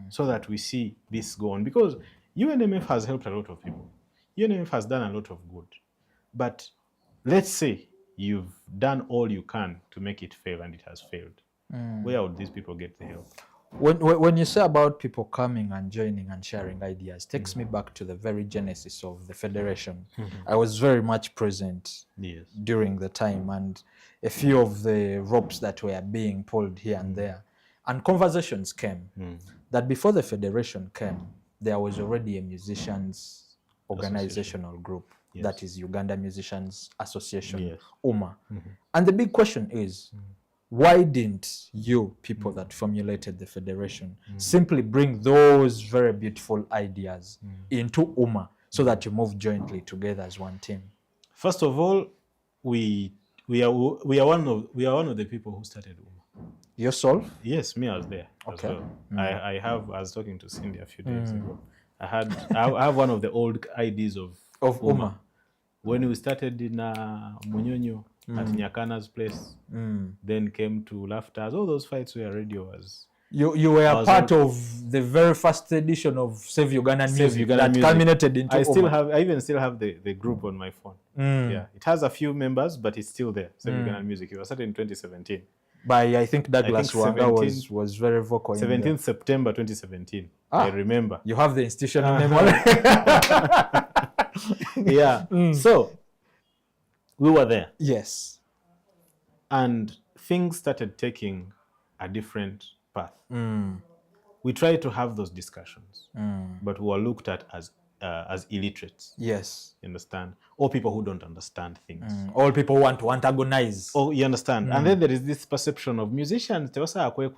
so that we see this go on? Because UNMF has helped a lot of people. UNMF has done a lot of good. But let's say you've done all you can to make it fail and it has failed. Where would these people get the help? When you say about people coming and joining and sharing ideas, takes me back to the very genesis of the Federation. I was very much present during the time, and a few of the ropes that were being pulled here and there. And conversations came that before the Federation came, there was already a musicians organizational group. That is Uganda Musicians Association, UMA. And the big question is, why didn't you, people that formulated the Federation, simply bring those very beautiful ideas into UMA so that you move jointly together as one team? First of all, we are one of the people who started UMA. Yourself? Yes, me, I was there as well. I was talking to Cindy a few days ago. I have one of the old IDs of UMA. when we started in Munyonyo at Nyakana's place, then came to Laughters, all those fights where radio was. You were part of the very first edition of Save Ugandan Music that culminated into I even still have the group on my phone. Yeah, it has a few members, but it's still there. Save Ugandan Music. It was started in 2017. By I think Douglas Wanga was very vocal. 17th September 2017. I remember. You have the institutional name already. Yeah. So we were there. Yes. And things started taking a different path. We tried to have those discussions, but we were looked at as illiterates. Yes. You understand? Or people who don't understand things. All people want to antagonize. Oh, you understand? And then there is this perception of musicians tebamanyi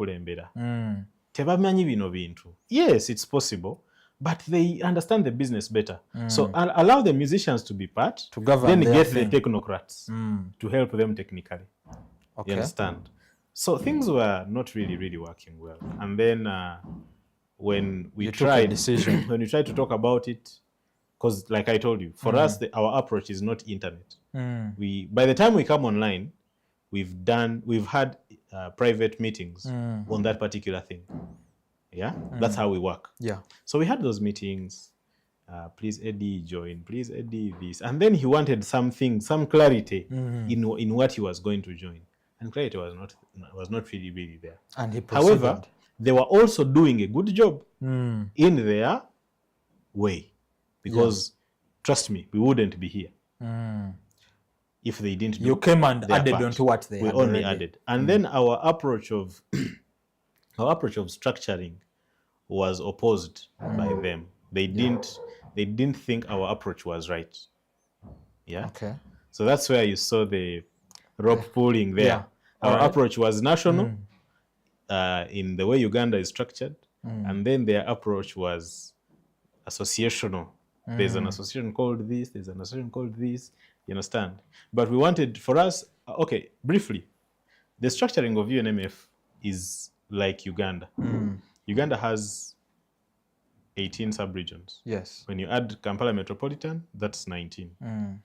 bino bintu. Yes, it's possible, but they understand the business better. So allow the musicians to be part, to govern, then get the technocrats to help them technically. Okay. You understand? So things were not really working well. And then when we tried when we tried to talk about it, because like I told you, for us our approach is not internet. By the time we come online, we've had private meetings on that particular thing. Yeah, that's how we work. Yeah. So we had those meetings. Please Eddy join. Please Eddy this, and then he wanted some clarity in what he was going to join. And clarity was not really there. And he proceeded. However, they were also doing a good job in their way. Because, trust me, we wouldn't be here if they didn't do. You came and added part. Onto what they we had only already. Added. And then our approach of structuring was opposed by them. They didn't think our approach was right. Yeah. Okay. So that's where you saw the rope pulling there. Yeah. Our approach was national in the way Uganda is structured, and then their approach was associational. There's an association called this, there's an association called this, you understand? But we wanted, for us, okay, briefly, the structuring of UNMF is like Uganda. Uganda has 18 sub-regions. Yes. When you add Kampala Metropolitan, that's 19.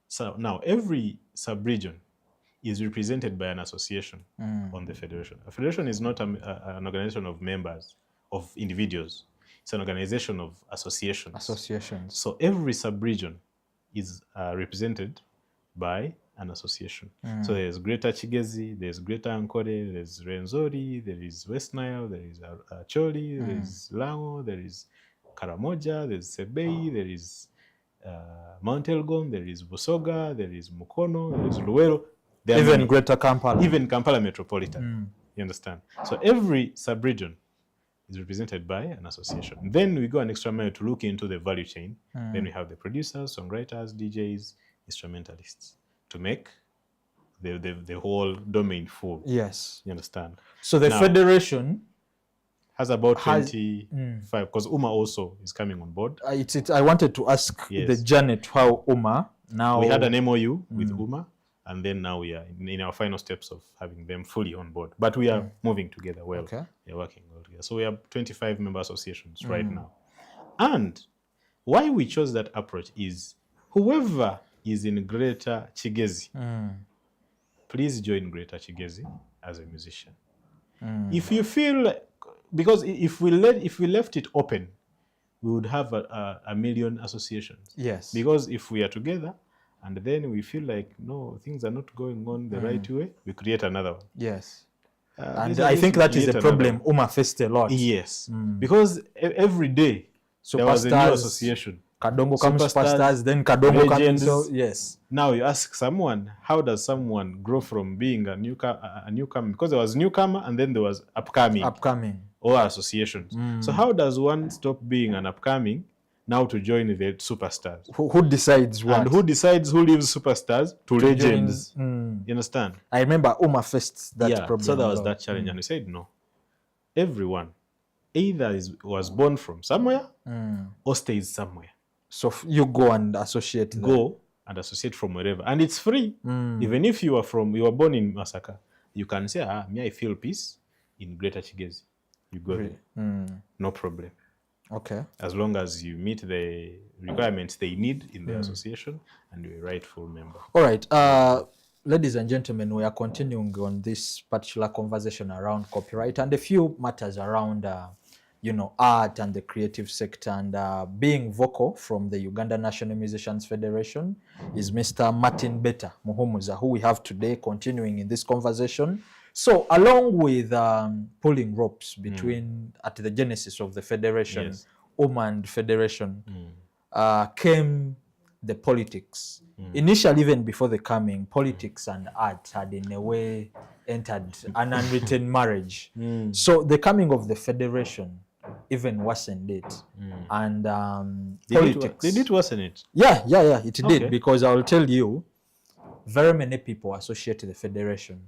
So now every sub-region is represented by an association on the federation. A federation is not an organization of members, of individuals. It's an organization of associations. So every sub-region is represented by an association. So there's Greater Kigezi, there's Greater Ankole, there's Rwenzori, there is West Nile, there is Acholi, there is Lango, there is Karamoja, there's Sebei, there is Mount Elgon, there is Busoga, there is Mukono, there is Luwero. Even Greater Kampala. Even Kampala Metropolitan. You understand? So every sub-region is represented by an association. Then we go an extra mile to look into the value chain. Then we have the producers, songwriters, DJs, instrumentalists to make the whole domain full. Yes. You understand? So the federation has about 25, because UMA also is coming on board. I wanted to ask the journey to how UMA now... We had an MOU with UMA, and then now we are in our final steps of having them fully on board. But we are moving together well. Okay. We are working well together. So we have 25 member associations right now. And why we chose that approach is whoever is in Greater Kigezi, please join Greater Kigezi as a musician. If you feel, because if we left it open, we would have a million associations. Yes. Because if we are together, and then we feel like, no, things are not going on the right way, we create another one. Yes. And I think that is a problem UMA faced a lot. Yes. Because every day, there was a new association. Kadongo comes superstars, then Kadongo comes. So, yes. Now you ask someone, how does someone grow from being a newcomer? Because there was newcomer and then there was upcoming. Or associations. So how does one stop being an upcoming now to join the superstars? Who decides what? And who decides who leaves superstars to legends? You understand? I remember UMA faced that problem. So there was that challenge, and we said no. Everyone either was born from somewhere or stays somewhere. So you go and associate. Go and associate from wherever, and it's free. Even if you were born in Masaka, you can say, me I feel peace in Greater Chigezi. You go there, no problem. Okay. as long as you meet the requirements they need in the association and you're a rightful member. All right. Ladies and gentlemen, we are continuing on this particular conversation around copyright and a few matters around, art and the creative sector. And being vocal from the Uganda National Musicians Federation is Mr. Martin Beta Muhumuza, who we have today continuing in this conversation. So along with pulling ropes between, at the genesis of the federation, Yes. and Federation, came the politics. Initially, even before the coming, politics and art had in a way entered an unwritten marriage. So the coming of the federation even worsened it. And politics. Did it worsen it? Yeah, it did. Okay. Because I will tell you, very many people associate the federation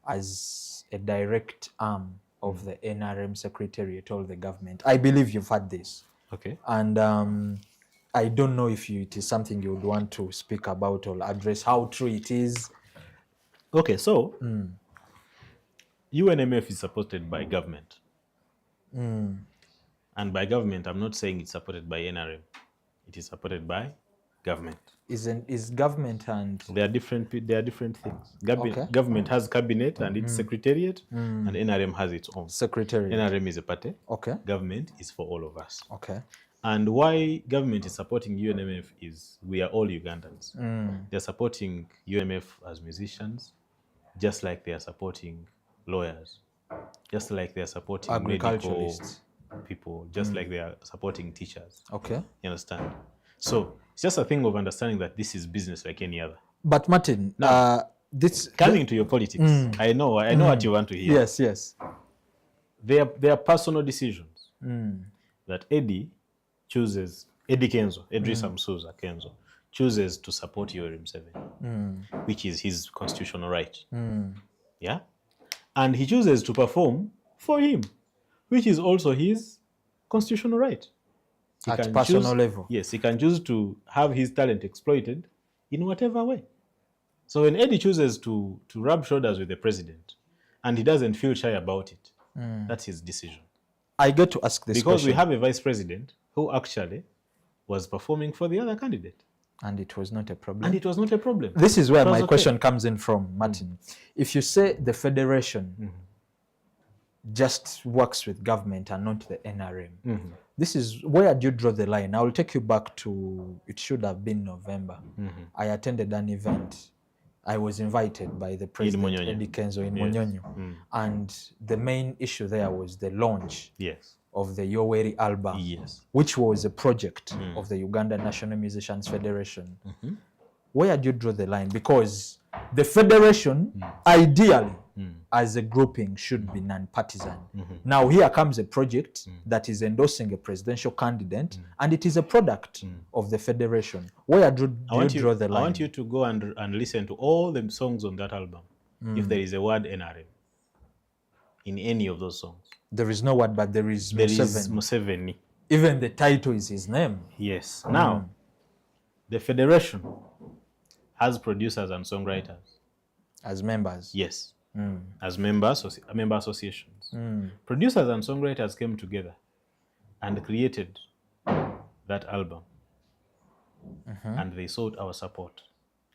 as a direct arm of the NRM secretariat or the government. I believe you've had this. Okay. And I don't know if it is something you would want to speak about or address how true it is. Okay, so UNMF is supported by government. And by government, I'm not saying it's supported by NRM. It is supported by government. Is government and... They are different things. Okay. Government has cabinet and its secretariat, and NRM has its own. Secretariat. NRM is a party. Okay. Government is for all of us. Okay. And why government is supporting UNMF is we are all Ugandans. They're supporting UNMF as musicians, just like they are supporting lawyers, just like they are supporting medical Agriculturalists. people, just like they are supporting teachers. Okay. You understand? So it's just a thing of understanding that this is business like any other. But Martin, this... Coming to your politics, I know what you want to hear. Yes. They are personal decisions that Eddy Kenzo, Edrisa Msuza Kenzo, chooses to support Yoweri Museveni, which is his constitutional right. Yeah? And he chooses to perform for him, which is also his constitutional right. He At can personal level. Yes, he can choose to have his talent exploited in whatever way. So when Eddy chooses to rub shoulders with the president, and he doesn't feel shy about it, that's his decision. I get to ask this Because question. we have a vice president who actually was performing for the other candidate. And it was not a problem. And it was not a problem. This is where It was my okay. question comes in from, Martin. If you say the federation just works with government and not the NRM, this is where do you draw the line? I will take you back to, it should have been November. I attended an event. I was invited by the president, Eddy Kenzo, in Munyonyo. And the main issue there was the launch of the Yoweri album, which was a project of the Uganda National Musicians Federation. Where do you draw the line? Because the federation, ideally, as a grouping, should be non-partisan. Now here comes a project that is endorsing a presidential candidate, and it is a product of the federation. Where do you draw the line? I want you to go and listen to all the songs on that album, if there is a word NRM in any of those songs. There is no word, but there is Museveni. Even the title is his name. Yes. Now, the federation has producers and songwriters. As members? Yes. As member associations. Producers and songwriters came together and created that album. And they sought our support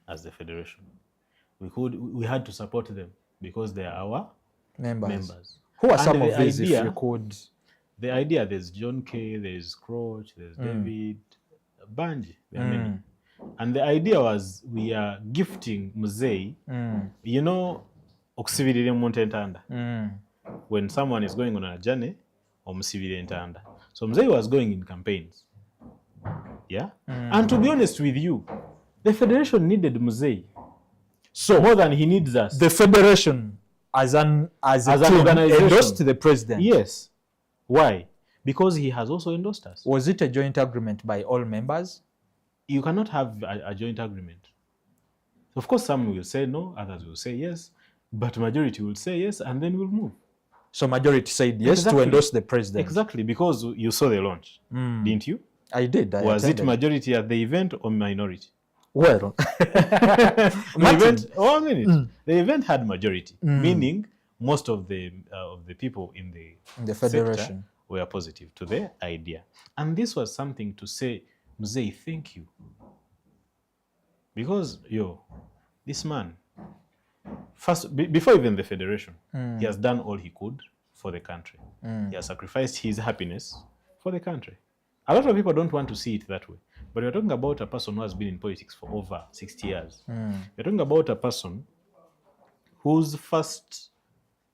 as the federation. We had to support them because they are our members. Who are And some the of these, idea, if you could? The idea, there's John Kay, there's Croach, there's David, Banji, there are many. And the idea was we are gifting Muzei, you know, okusibirira omuntu entanda. When someone is going on a journey, omusibirira entanda. So Muzei was going in campaigns. Yeah? And to be honest with you, the federation needed Muzei. So more than he needs us. The federation as an organization endorsed the president. Yes. Why? Because he has also endorsed us. Was it a joint agreement by all members? You cannot have a joint agreement. Of course, some will say no, others will say yes, but majority will say yes, and then we'll move. So majority said yes to endorse the president. Exactly, because you saw the launch, didn't you? I did. Was it majority at the event or minority? Well, the event had majority, meaning most of the people in the federation sector were positive to the idea. And this was something to say, Mzee, thank you. Because, this man, first, before even the federation, he has done all he could for the country. He has sacrificed his happiness for the country. A lot of people don't want to see it that way. But we're talking about a person who has been in politics for over 60 years. We're talking about a person whose first,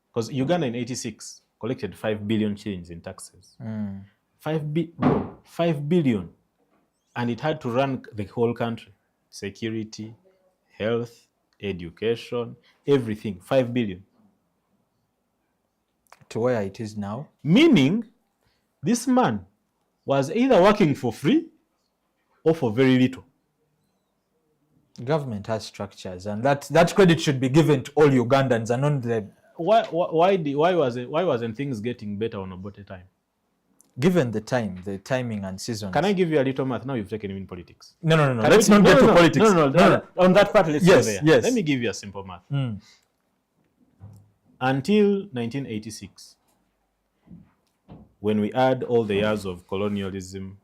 because Uganda in 86 collected 5 billion shillings in taxes. 5 billion. And it had to run the whole country. Security, health, education, everything. 5 billion. To where it is now. Meaning, this man was either working for free or for very little. Government has structures, and that credit should be given to all Ugandans and not the... Why wasn't things getting better on a better time? Given the timing and seasons. Can I give you a little math? Now you've taken him in politics. No. Let's not get to politics. No. On that part, let's go there. Yes. Let me give you a simple math. Until 1986, when we add all the years of colonialism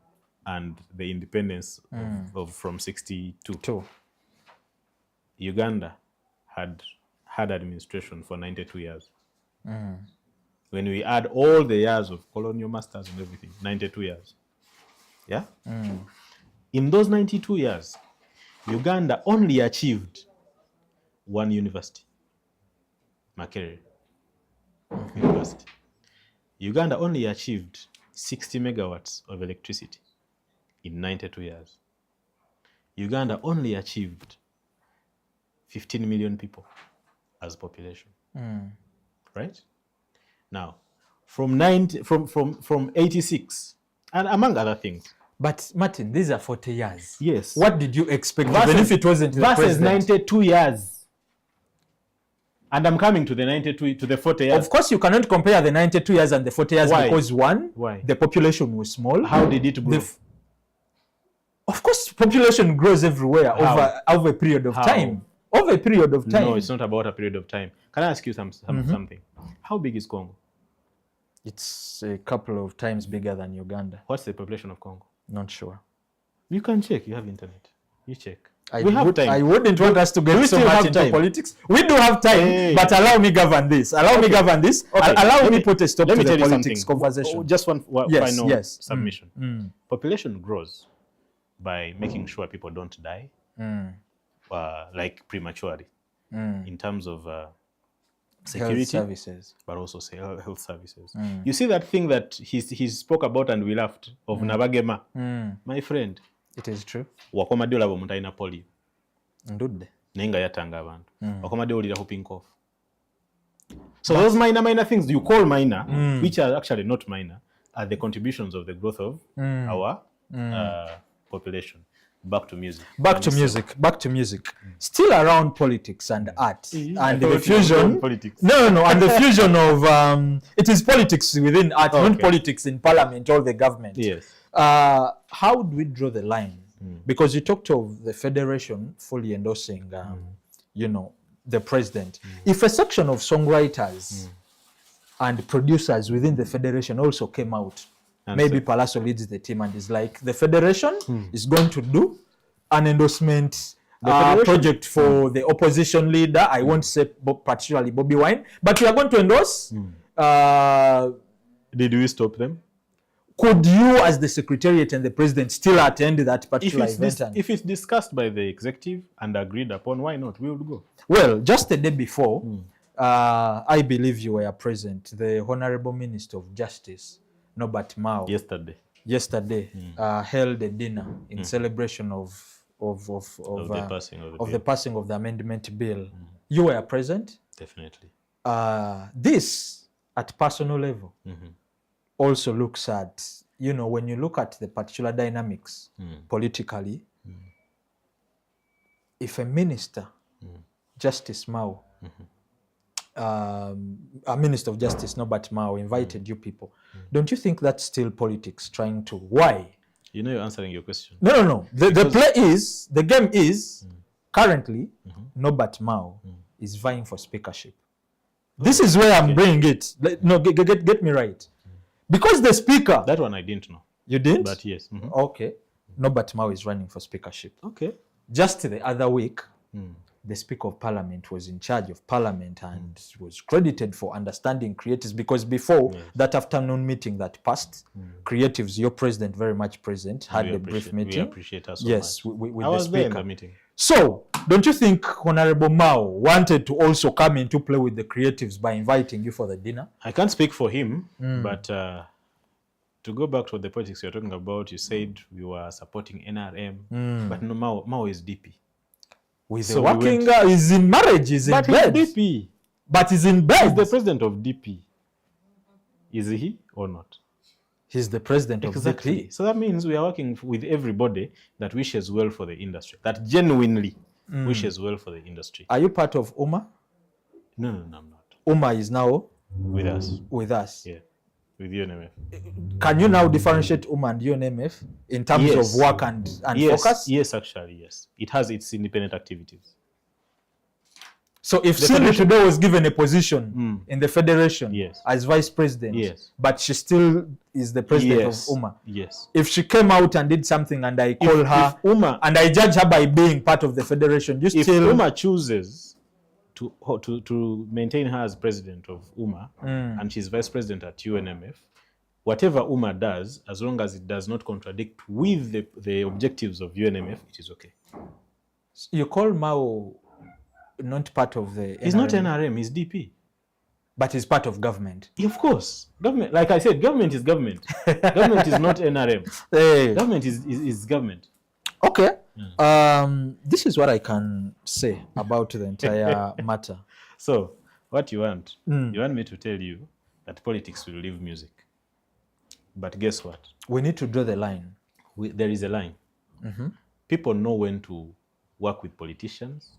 and the independence from 62, Uganda had administration for 92 years. When we add all the years of colonial masters and everything, 92 years. Yeah? In those 92 years, Uganda only achieved one university, Makerere University. Uganda only achieved 60 megawatts of electricity in 92 years. Uganda only achieved 15 million people as population. Right? Now, from 86, and among other things. But Martin, these are 40 years. Yes. What did you expect? Even if it wasn't the versus president? 92 years. And I'm coming to the 92 to the 40 years. Of course, you cannot compare the 92 years and the 40 years. Why? Because Why? The population was small. How did it grow? Of course, population grows everywhere over a period of time. Over a period of time. No, it's not about a period of time. Can I ask you something? How big is Congo? It's a couple of times bigger than Uganda. What's the population of Congo? Not sure. You can check. You have internet. You check. I wouldn't want us to get so much into politics. We do have time, but allow me govern this. Allow me put a stop to the politics conversation. Just one final submission. Population grows by making sure people don't die, like prematurely, in terms of security, health services, but also health services. You see that thing that he spoke about and we laughed of Nabagema, my friend. It is true. Wakomadde olaba omuntu alina polio. Ndudde. Naye nga yatanga abantu. Wakomadde olira whooping cough. So those minor things you call minor, which are actually not minor, are the contributions of the growth of our population. Back to music. Back to music. Still around politics and art and the fusion. Politics. No, and the fusion of it is politics within art, not politics in parliament or the government. Yes. How do we draw the line? Because you talked of the federation fully endorsing, the president. If a section of songwriters and producers within the federation also came out, maybe Palazzo leads the team and is like, the federation is going to do an endorsement project for the opposition leader. I won't say particularly Bobby Wine, but we are going to endorse. Did we stop them? Could you, as the secretariat and the president, still attend that particular event? If it's discussed by the executive and agreed upon, why not? We would go. Well, just the day before, I believe you were present. The Honorable Minister of Justice, Norbert Mao, yesterday held a dinner in celebration of the passing of the amendment bill. You were present? Definitely. This, at personal level, also looks at, when you look at the particular dynamics politically, if a minister, Justice Mao, a Minister of Justice, Norbert Mao, invited you people, don't you think that's still politics trying to... Why? You're answering your question. No. The game is, currently, Norbert Mao is vying for speakership. This is where I'm bringing it. No, get me right. Because the speaker... That one I didn't know. You didn't? But yes. Okay. Norbert Mao is running for speakership. Okay. Just the other week, the Speaker of Parliament was in charge of Parliament and was credited for understanding creatives, because before that afternoon meeting that passed, creatives, your president very much present, had a brief meeting. We appreciate us so yes, much. with I the was Speaker. there in the meeting. So, don't you think Honorable Mao wanted to also come into play with the creatives by inviting you for the dinner? I can't speak for him, but to go back to the politics you're talking about, you said we were supporting NRM, but no, Mao is DP. With so the working guy is in marriage, is in bed. But he's DP. But he's in bed. He's the president of DP. Is he or not? He's the president of DP. So that means we are working with everybody that wishes well for the industry, that genuinely wishes well for the industry. Are you part of UMA? No, I'm not. UMA is now with us. With us. Yeah. With UNMF. Can you now differentiate UMA and UNMF in terms of work and focus? Yes, actually, yes. It has its independent activities. So if Cindy today was given a position in the federation as vice president, but she still is the president of UMA, if she came out and did something and I call her and I judge her by being part of the federation, if UMA chooses to maintain her as president of UMA and she's vice president at UNMF, whatever UMA does, as long as it does not contradict with the objectives of UNMF, it is okay. You call Mao not part of the NRM? He's not NRM, he's DP. But he's part of government. Of course. Government, like I said, government is government. Government is not NRM. Hey. Government is government. Okay. This is what I can say about the entire matter. So, what you want? You want me to tell you that politics will leave music. But guess what? We need to draw the line. There is a line. People know when to work with politicians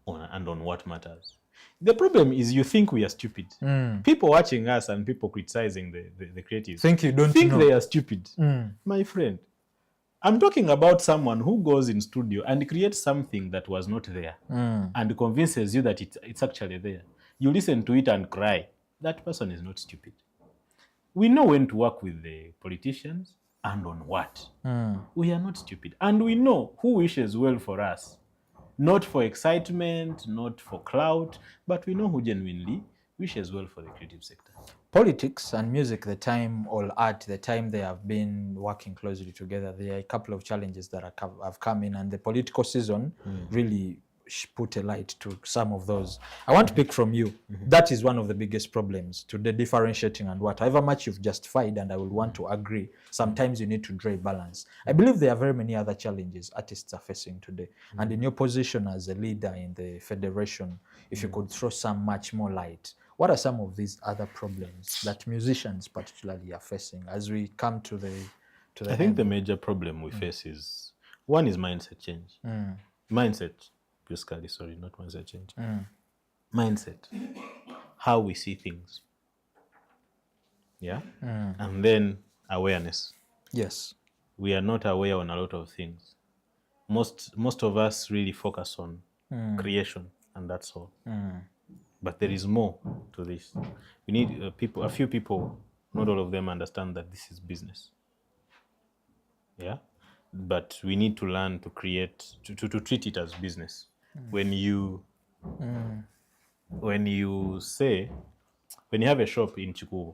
and on what matters. The problem is you think we are stupid. People watching us and people criticizing the creatives think they are stupid. My friend, I'm talking about someone who goes in studio and creates something that was not there and convinces you that it's actually there. You listen to it and cry. That person is not stupid. We know when to work with the politicians and on what. We are not stupid. And we know who wishes well for us. Not for excitement, not for clout, but we know who genuinely wishes well for the creative sector. Politics and music, the time, or art, the time they have been working closely together, there are a couple of challenges that have come in, and the political season really put a light to some of those. I want to pick from you. That is one of the biggest problems to the differentiating and what. However much you've justified, and I will want to agree, sometimes you need to draw a balance. I believe there are very many other challenges artists are facing today. And in your position as a leader in the federation, if you could throw some much more light, what are some of these other problems that musicians particularly are facing as we come to the I think the major problem we face is, one is mindset change. Mindset. Basically, sorry, not mindset change. Mindset. How we see things. Yeah? And then awareness. Yes. We are not aware on a lot of things. Most of us really focus on creation, and that's all. But there is more to this. We need a few people, not all of them understand that this is business. Yeah? But we need to learn to create, to treat it as business. When you have a shop in Chikubu,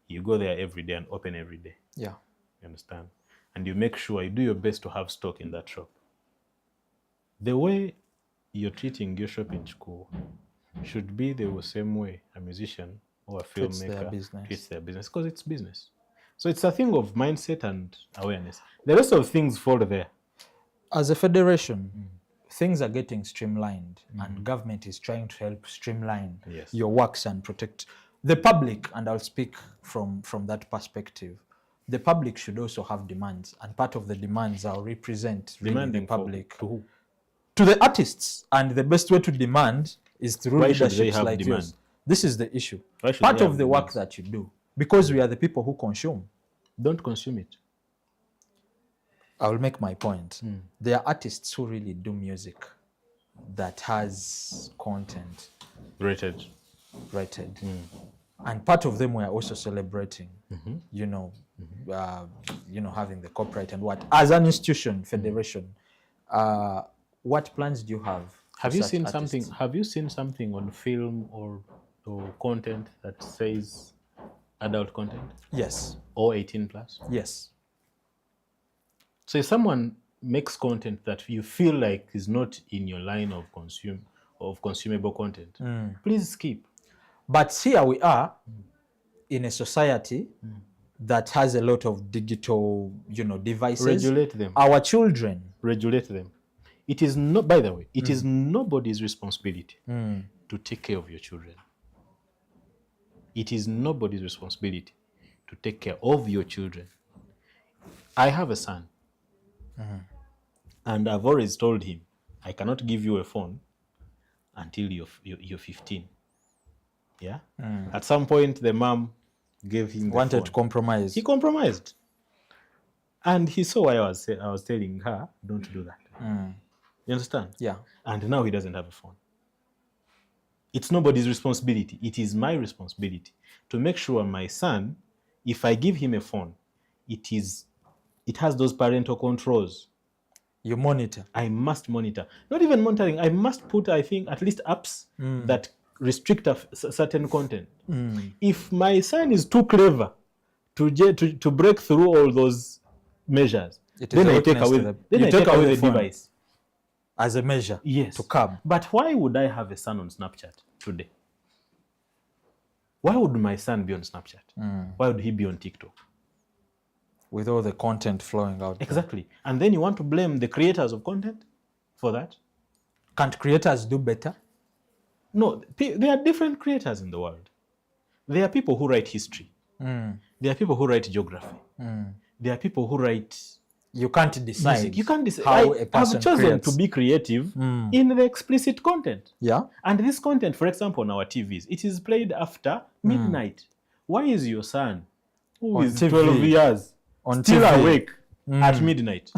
you go there every day and open every day. Yeah. You understand? And you make sure you do your best to have stock in that shop. The way you're treating your shop in Chikubu should be the same way a musician or a filmmaker treats their business, because it's business. So it's a thing of mindset and awareness. The rest of things fall there. As a federation, things are getting streamlined, and government is trying to help streamline your works and protect the public. And I'll speak from that perspective. The public should also have demands, and part of the demands I'll represent really the public to who? To the artists. And the best way to demand is through leaderships like demand? yours. This is the issue. Part of the work that you do, because we are the people who consume. Don't consume it. I will make my point. There are artists who really do music that has content rated. And part of them were also celebrating, having the copyright and what. As an institution, federation, what plans do you have? Have you seen something on film or content that says adult content? Yes. Or 18 plus? Yes. So if someone makes content that you feel like is not in your line of consumable content, please skip. But here we are in a society that has a lot of digital, devices. Regulate them. Our children. Regulate them. It is not, by the way, it is nobody's responsibility to take care of your children. It is nobody's responsibility to take care of your children. I have a son, and I've always told him, I cannot give you a phone until you're 15. Yeah. At some point, the mom gave him the wanted phone. To compromise. He compromised, and he saw why I was telling her, don't do that. You understand? Yeah. And now he doesn't have a phone. It's nobody's responsibility. It is my responsibility to make sure my son, if I give him a phone, it has those parental controls. You monitor. I must monitor. Not even monitoring. I must put, I think, at least apps that restrict certain content. If my son is too clever to break through all those measures, then I take away the device. As a measure, yes, to curb. But why would I have a son on Snapchat today? Why would my son be on Snapchat? Why would he be on TikTok? With all the content flowing out. Exactly. There. And then you want to blame the creators of content for that? Can't creators do better? No, there are different creators in the world. There are people who write history. There are people who write geography. There are people who write... You can't decide. Music. You can't decide. How a person I've chosen creates. To be creative in the explicit content. Yeah. And this content, for example, on our TVs, it is played after midnight. Why is your son, who is 12 years, still awake at midnight?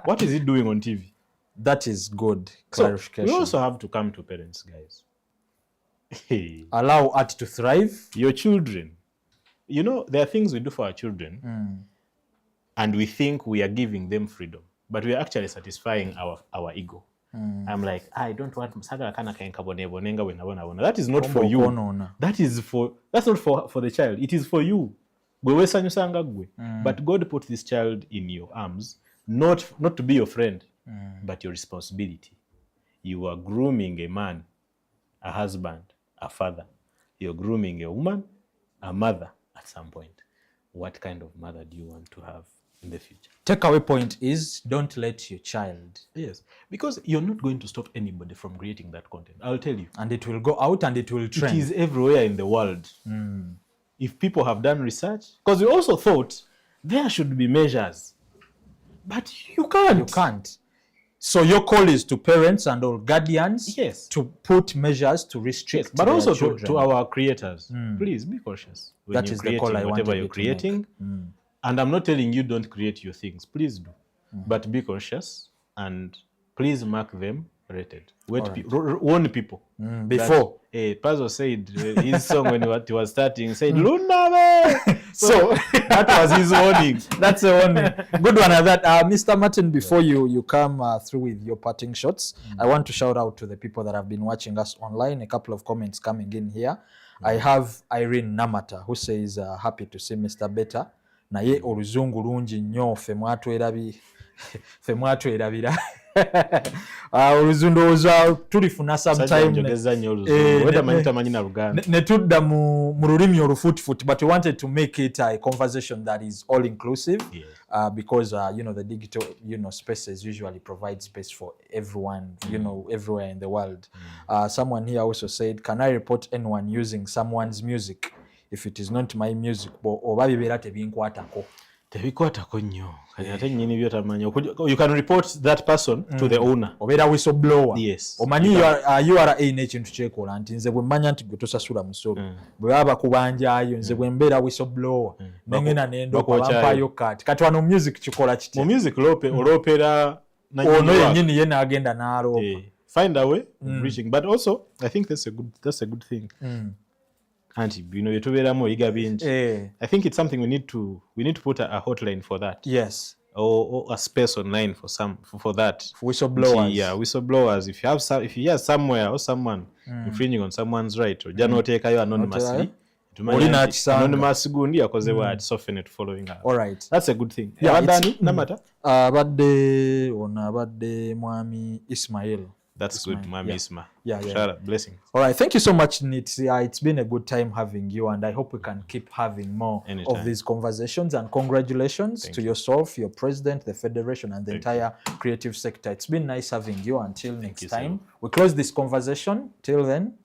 What is he doing on TV? That is good clarification. So we also have to come to parents, guys. Allow art to thrive. Your children. There are things we do for our children. And we think we are giving them freedom, but we are actually satisfying our ego. I'm like, I don't want that is not for you. That's not for the child. It is for you. But God put this child in your arms, not to be your friend, but your responsibility. You are grooming a man, a husband, a father. You're grooming a woman, a mother at some point. What kind of mother do you want to have in the future? Takeaway point is, don't let your child. Yes, because you're not going to stop anybody from creating that content. I'll tell you. And it will go out and it will trend. It is everywhere in the world. If people have done research, because we also thought there should be measures, but you can't. You can't. So your call is to parents and all guardians, yes, to put measures to restrict, but also to our creators. Please be cautious when that you're is creating the call I whatever wanted you're creating. And I'm not telling you don't create your things. Please do. But be cautious and please mark them rated. Warn people. Before. Pazzo said his song when he was starting said, Luna! So that was his warning. That's a warning. Good one at that. Mr. Martin, before you come through with your parting shots, I want to shout out to the people that have been watching us online. A couple of comments coming in here. I have Irene Namata who says, happy to see Mr. Beta. Naye oluzungu lungi nnyo ffe mwatwerabira oluzundowooza tulifuna sometime ne tudda mu lulimi olufuutifuuti, but we wanted to make it a conversation that is all inclusive. Because the digital spaces usually provide space for everyone everywhere in the world. Someone here also said, can I report anyone using someone's music if it is not my music? Oba bibeera tebinkwatako nnyo. You can report that person to the owner. Obeera whistleblower. Yes. Omanyi URA n'ekintu kyekola nti nze bwe mmanya nti gwe tosasula musolo bwe baba bakubanjaayo nze bwe mbeera whistleblower nengenda nendoka bampaayo kati wano music kikola kitya? Mu music olopera ono yennyini ye n'agenda n'aloopa. Find a way of reaching. But also I think that's a good thing. anti bino byetubeeramu oyiga bingi. I think it's something we need to put a hotline for that. Yes. Or a space online for that. Whistleblowers. Yeah, whistleblowers. If you hear somewhere or someone infringing on someone's right, or janotekayo anonymously, anonymous gundi yakoze what soften it following up. All right. That's a good thing. Yeah, namata. Abadde Mwami Ismail. That's good, Mwami Isma. Yeah. Shout out, blessings. All right, thank you so much, Nit. It's been a good time having you, and I hope we can keep having more of these conversations. And congratulations to yourself, your president, the federation, and the entire creative sector. It's been nice having you. Until next time, we close this conversation. Till then.